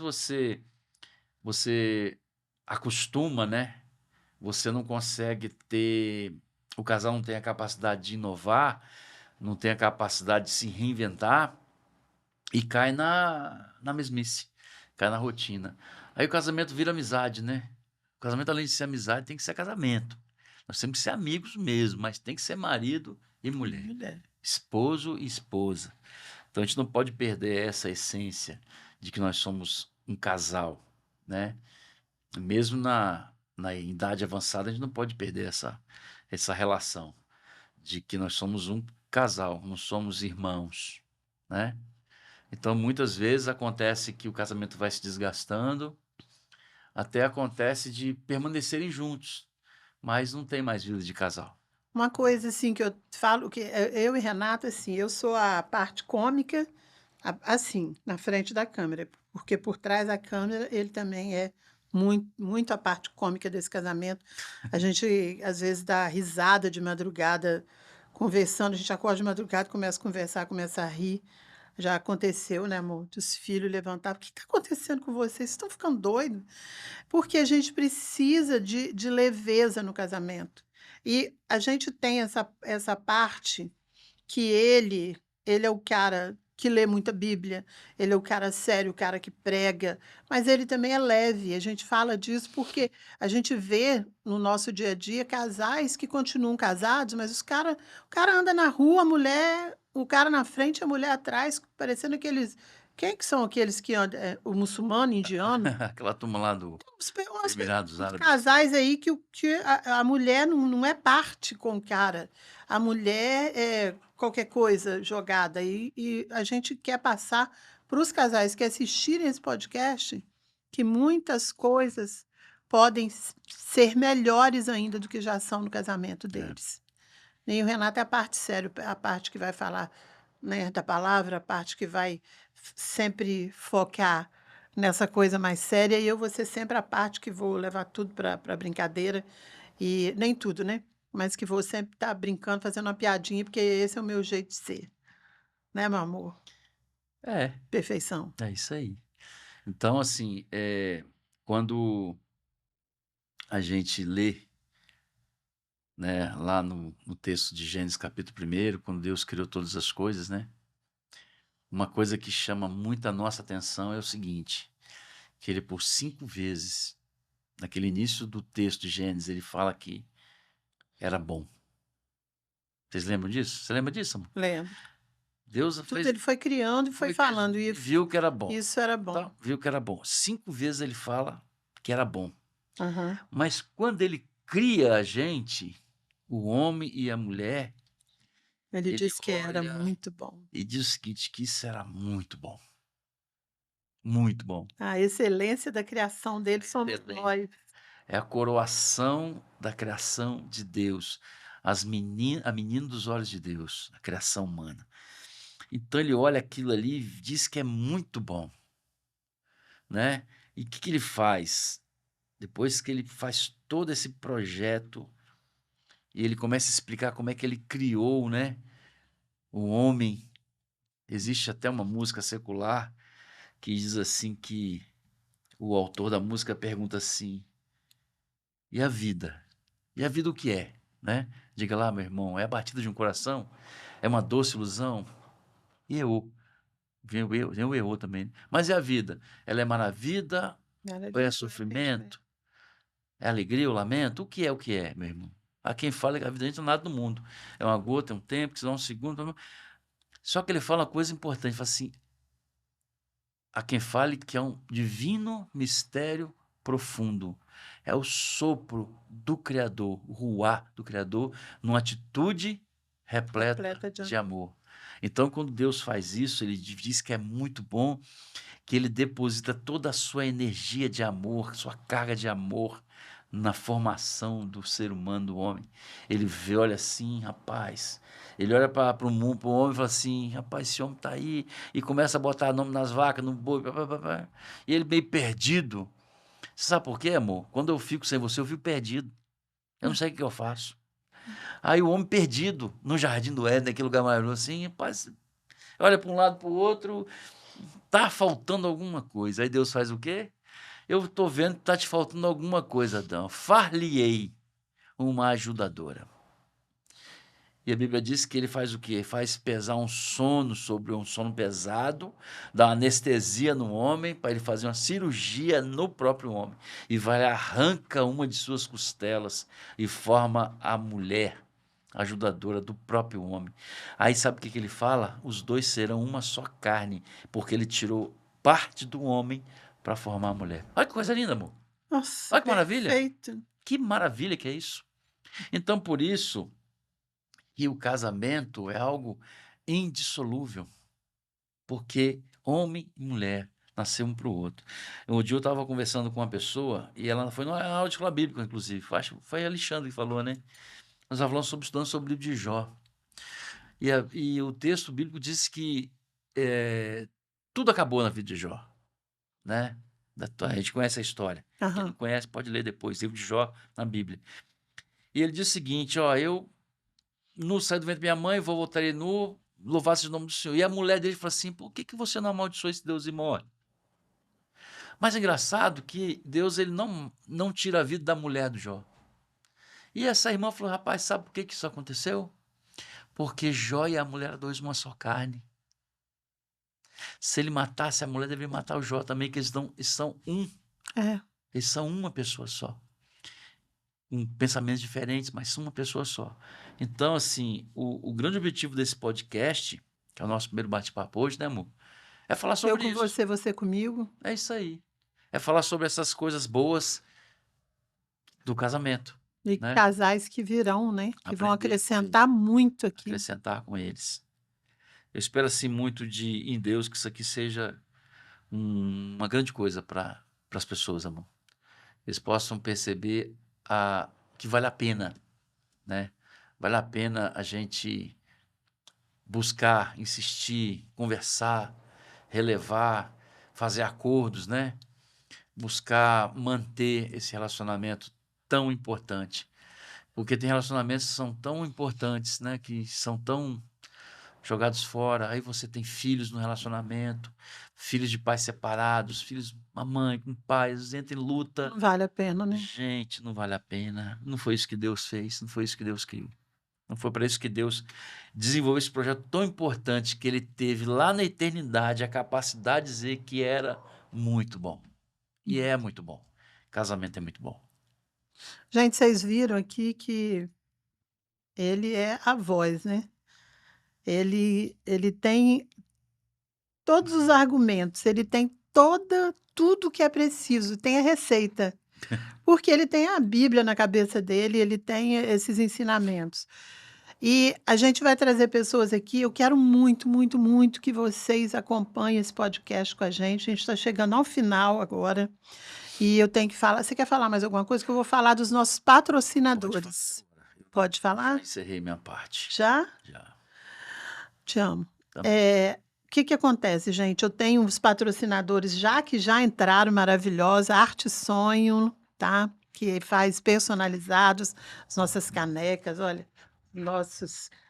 você acostuma, né? Você não consegue ter, o casal não tem a capacidade de inovar, não tem a capacidade de se reinventar e cai na mesmice, cai na rotina. Aí o casamento vira amizade, né? O casamento, além de ser amizade, tem que ser casamento. Nós temos que ser amigos mesmo, mas tem que ser marido e mulher. Esposo e esposa. Então a gente não pode perder essa essência de que nós somos um casal, né? Mesmo na idade avançada, a gente não pode perder essa relação de que nós somos um casal, não somos irmãos, né? Então muitas vezes acontece que o casamento vai se desgastando, até acontece de permanecerem juntos, mas não tem mais vida de casal. Uma coisa assim que eu falo que eu e Renato, assim, eu sou a parte cômica, assim, na frente da câmera, porque por trás da câmera ele também é muito a parte cômica desse casamento. A gente às vezes dá risada de madrugada conversando, a gente acorda de madrugada, começa a conversar, começa a rir. Já aconteceu, né, amor? Dos filhos levantavam. O que está acontecendo com vocês? Vocês estão ficando doidos? Porque a gente precisa de leveza no casamento. E a gente tem essa parte que ele é o cara que lê muita Bíblia, ele é o cara sério, o cara que prega, mas ele também é leve. A gente fala disso porque a gente vê no nosso dia a dia casais que continuam casados, mas o cara anda na rua, a mulher, o cara na frente, a mulher atrás, parecendo aqueles. Quem que são aqueles que andam? O muçulmano, indiano? Aquela turma lá do Emirados Uns Árabes. casais aí que a mulher não é parte com o cara. A mulher é qualquer coisa jogada. E a gente quer passar para os casais que assistirem esse podcast que muitas coisas podem ser melhores ainda do que já são no casamento deles. E o Renato é a parte séria, a parte que vai falar, né, da palavra, a parte que vai sempre focar nessa coisa mais séria, e eu vou ser sempre a parte que vou levar tudo para brincadeira, e nem tudo, né? Mas que vou sempre estar brincando, fazendo uma piadinha, porque esse é o meu jeito de ser. Né, meu amor? É, Perfeição. é isso aí. Então, assim, quando a gente lê, né, lá no texto de Gênesis capítulo 1, quando Deus criou todas as coisas, né? Uma coisa que chama muito a nossa atenção é o seguinte, que ele por 5 vezes, naquele início do texto de Gênesis, ele fala que era bom. Vocês lembram disso? Você lembra disso, amor? Lembro. Deus Tudo fez, ele foi criando e foi falando, e viu que era bom. isso era bom. Tá? Viu que era bom. 5 vezes ele fala que era bom. Aham. Mas quando ele cria a gente, o homem e a mulher, Ele ele disse que era olha muito bom. e diz o seguinte, que isso era muito bom. Muito bom. A excelência da criação dele somos Excelente. nós. É a coroação da criação de Deus. A menina dos olhos de Deus, a criação humana. Então ele olha aquilo ali e diz que é muito bom, né? E o que ele faz? Depois que ele faz todo esse projeto e ele começa a explicar como é que ele criou, né, o homem. Existe até uma música secular que diz assim que o autor da música pergunta assim: e a vida? E a vida o que é, né? Diga lá, meu irmão, é a batida de um coração? É uma doce ilusão? E eu? Vem o eu também. Mas e a vida? Ela é maravilha ou é sofrimento? É alegria ou lamento? O que é meu irmão? Há quem fala que a vida a gente não é nada no mundo. É uma gota, é um tempo, que se dá um segundo. Só que ele fala uma coisa importante, fala assim, há quem fale que é um divino mistério profundo. É o sopro do Criador, o ruá do Criador, numa atitude repleta de amor. Então, quando Deus faz isso, ele diz que é muito bom, que ele deposita toda a sua energia de amor, sua carga de amor na formação do ser humano, do homem. Ele vê, olha assim, rapaz, ele olha para o mundo, para o homem e fala assim, rapaz, esse homem está aí, e começa a botar nome nas vacas, no boi, e ele meio perdido. Você sabe por quê, amor? Quando eu fico sem você, eu fico perdido. Eu não sei o que eu faço. Aí o homem perdido no Jardim do Éden, naquele lugar maravilhoso, assim, rapaz, olha para um lado, para o outro, tá faltando alguma coisa. Aí Deus faz o quê? Eu estou vendo que está te faltando alguma coisa, Adão. Far-lhe-ei uma ajudadora. E a Bíblia diz que ele faz o quê? Faz pesar um sono sobre um sono pesado, dá uma anestesia no homem para ele fazer uma cirurgia no próprio homem. E vai arranca uma de suas costelas e forma a mulher ajudadora do próprio homem. Aí sabe o que ele fala? Os dois serão uma só carne, porque ele tirou parte do homem para formar a mulher. Olha que coisa linda, amor. Nossa, Olha que maravilha. perfeito. Que maravilha que é isso. Então, por isso que o casamento é algo indissolúvel, porque homem e mulher nasceu um para o outro. Um dia eu estava conversando com uma pessoa, e ela foi numa aula de escola bíblica, inclusive, acho que foi a Alexandre que falou, né? Nós estávamos estudando sobre o livro de Jó, e o texto bíblico diz que tudo acabou na vida de Jó, né? A gente conhece a história. Quem não conhece pode ler depois, livro de Jó na Bíblia. E ele diz o seguinte, ó, eu nu saí do ventre da minha mãe, vou voltar nu, louvado seja o nome do Senhor. E a mulher dele falou assim, por que você não amaldiçoou esse Deus e morre? Mas é engraçado que Deus ele não tira a vida da mulher do Jó. E essa irmã falou, rapaz, sabe por que isso aconteceu? Porque Jó e a mulher eram dois uma só carne. Se ele matasse a mulher, deveria matar o Jó também, que eles são um. Eles são uma pessoa só. Com pensamentos diferentes, mas são uma pessoa só. Então, assim, o grande objetivo desse podcast, que é o nosso primeiro bate-papo hoje, né, amor? É falar Eu sobre com isso. você comigo. É isso aí. É falar sobre essas coisas boas do casamento, E né? casais que virão, né? Que vão Aprender com eles, acrescentar muito aqui. acrescentar com eles. Eu espero, assim, muito em Deus que isso aqui seja uma grande coisa para as pessoas, amor. Eles possam perceber que vale a pena, né? Vale a pena a gente buscar, insistir, conversar, relevar, fazer acordos, né? Buscar manter esse relacionamento tão importante. Porque tem relacionamentos que são tão importantes, né? Que são tão jogados fora. Aí você tem filhos no relacionamento, filhos de pais separados, filhos uma mãe com pais, entra em luta. Não vale a pena, né? Gente, não vale a pena. Não foi isso que Deus fez, não foi isso que Deus criou. Não foi para isso que Deus desenvolveu esse projeto tão importante que ele teve lá na eternidade a capacidade de dizer que era muito bom. E é muito bom. Casamento é muito bom. Gente, vocês viram aqui que ele é a voz, né? Ele tem todos os argumentos, ele tem tudo que é preciso, tem a receita. Porque ele tem a Bíblia na cabeça dele, ele tem esses ensinamentos. E a gente vai trazer pessoas aqui. Eu quero muito, muito, muito que vocês acompanhem esse podcast com a gente. A gente está chegando ao final agora. E eu tenho que falar. Você quer falar mais alguma coisa? Que eu vou falar dos nossos patrocinadores. Pode Já falar? encerrei minha parte. Já? Já. Te amo. Também. O que acontece, gente? Eu tenho os patrocinadores que já entraram, maravilhosa, Arte Sonho, tá? Que faz personalizados, as nossas canecas, olha,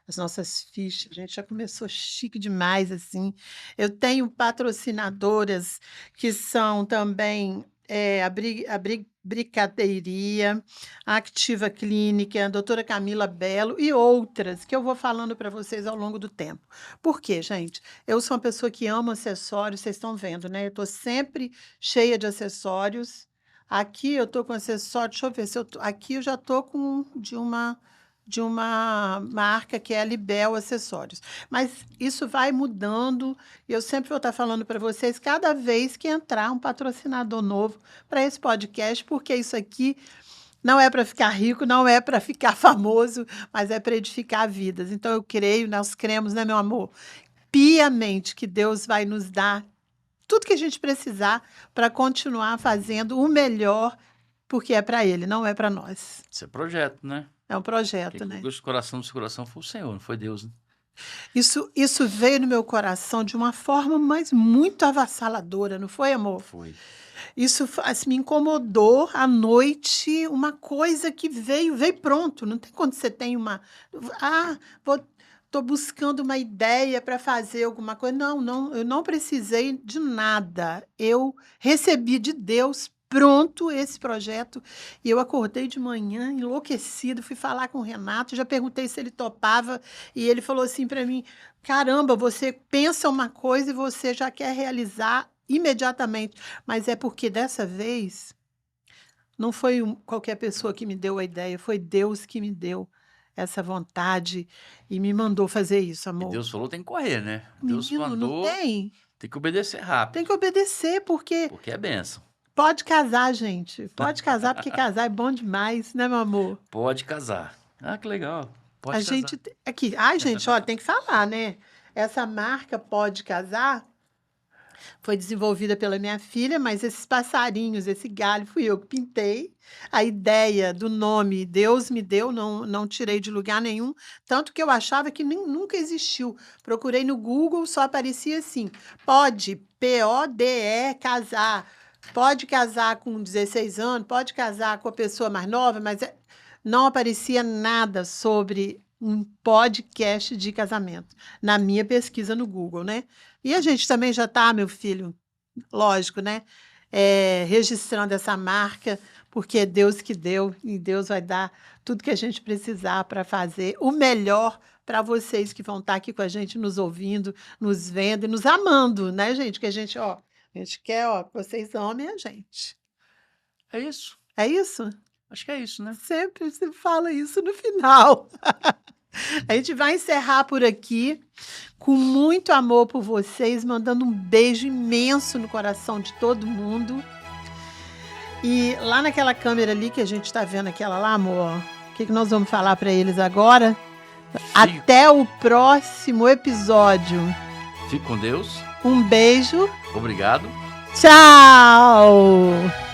as nossas fichas. A gente já começou chique demais, assim. Eu tenho patrocinadoras que são também a Bricadeiria, a Activa Clínica, a doutora Camila Belo e outras que eu vou falando para vocês ao longo do tempo. Por quê, gente? Eu sou uma pessoa que ama acessórios, vocês estão vendo, né? Eu estou sempre cheia de acessórios. Aqui eu estou com acessório, deixa eu ver se eu tô, aqui eu já estou com de uma marca que é a Libel Acessórios. Mas isso vai mudando e eu sempre vou estar falando para vocês cada vez que entrar um patrocinador novo para esse podcast, porque isso aqui não é para ficar rico, não é para ficar famoso, mas é para edificar vidas. Então eu creio, nós cremos, né, meu amor, piamente que Deus vai nos dar tudo que a gente precisar para continuar fazendo o melhor, porque é para Ele, não é para nós. Isso é projeto, né? É um projeto, Quem né? colocou esse coração no seu coração foi o Senhor, não foi Deus, né? Isso veio no meu coração de uma forma, mas muito avassaladora, não foi, amor? Foi. Isso me incomodou à noite, uma coisa que veio pronto. Não tem quando você tem uma... Estou buscando uma ideia para fazer alguma coisa. Não, eu não precisei de nada. Eu recebi de Deus pronto esse projeto. E eu acordei de manhã enlouquecido, fui falar com o Renato, já perguntei se ele topava, e ele falou assim para mim: caramba, você pensa uma coisa e você já quer realizar imediatamente. Mas é porque dessa vez não foi qualquer pessoa que me deu a ideia, foi Deus que me deu essa vontade e me mandou fazer isso, E amor. Deus falou, tem que correr, né? Deus Menino, não mandou, tem? tem que obedecer rápido, Tem que obedecer, porque porque é bênção. pode casar, gente. Pode casar, porque casar é bom demais, né, meu amor? Pode casar. Ah, que legal. A Pode casar. gente aqui, ai, gente, olha, tem que falar, né? Essa marca Pode Casar foi desenvolvida pela minha filha, mas esses passarinhos, esse galho, fui eu que pintei. A ideia do nome Deus me deu, não tirei de lugar nenhum, tanto que eu achava que nunca existiu. Procurei no Google, só aparecia assim: pode, P-O-D-E, casar. Pode casar com 16 anos, pode casar com a pessoa mais nova, mas não aparecia nada sobre um podcast de casamento, na minha pesquisa no Google, né? E a gente também já está, meu filho, lógico, né? Registrando essa marca, porque é Deus que deu, e Deus vai dar tudo que a gente precisar para fazer o melhor para vocês que vão estar aqui com a gente, nos ouvindo, nos vendo e nos amando, né, gente? Que a gente quer, que vocês amem a gente. É isso. É isso? Acho que é isso, né? Sempre se fala isso no final. A gente vai encerrar por aqui, com muito amor por vocês, mandando um beijo imenso no coração de todo mundo. E lá naquela câmera ali que a gente está vendo, aquela lá, amor, o que nós vamos falar para eles agora? Até o próximo episódio. Fique com Deus. Um beijo. Obrigado. Tchau!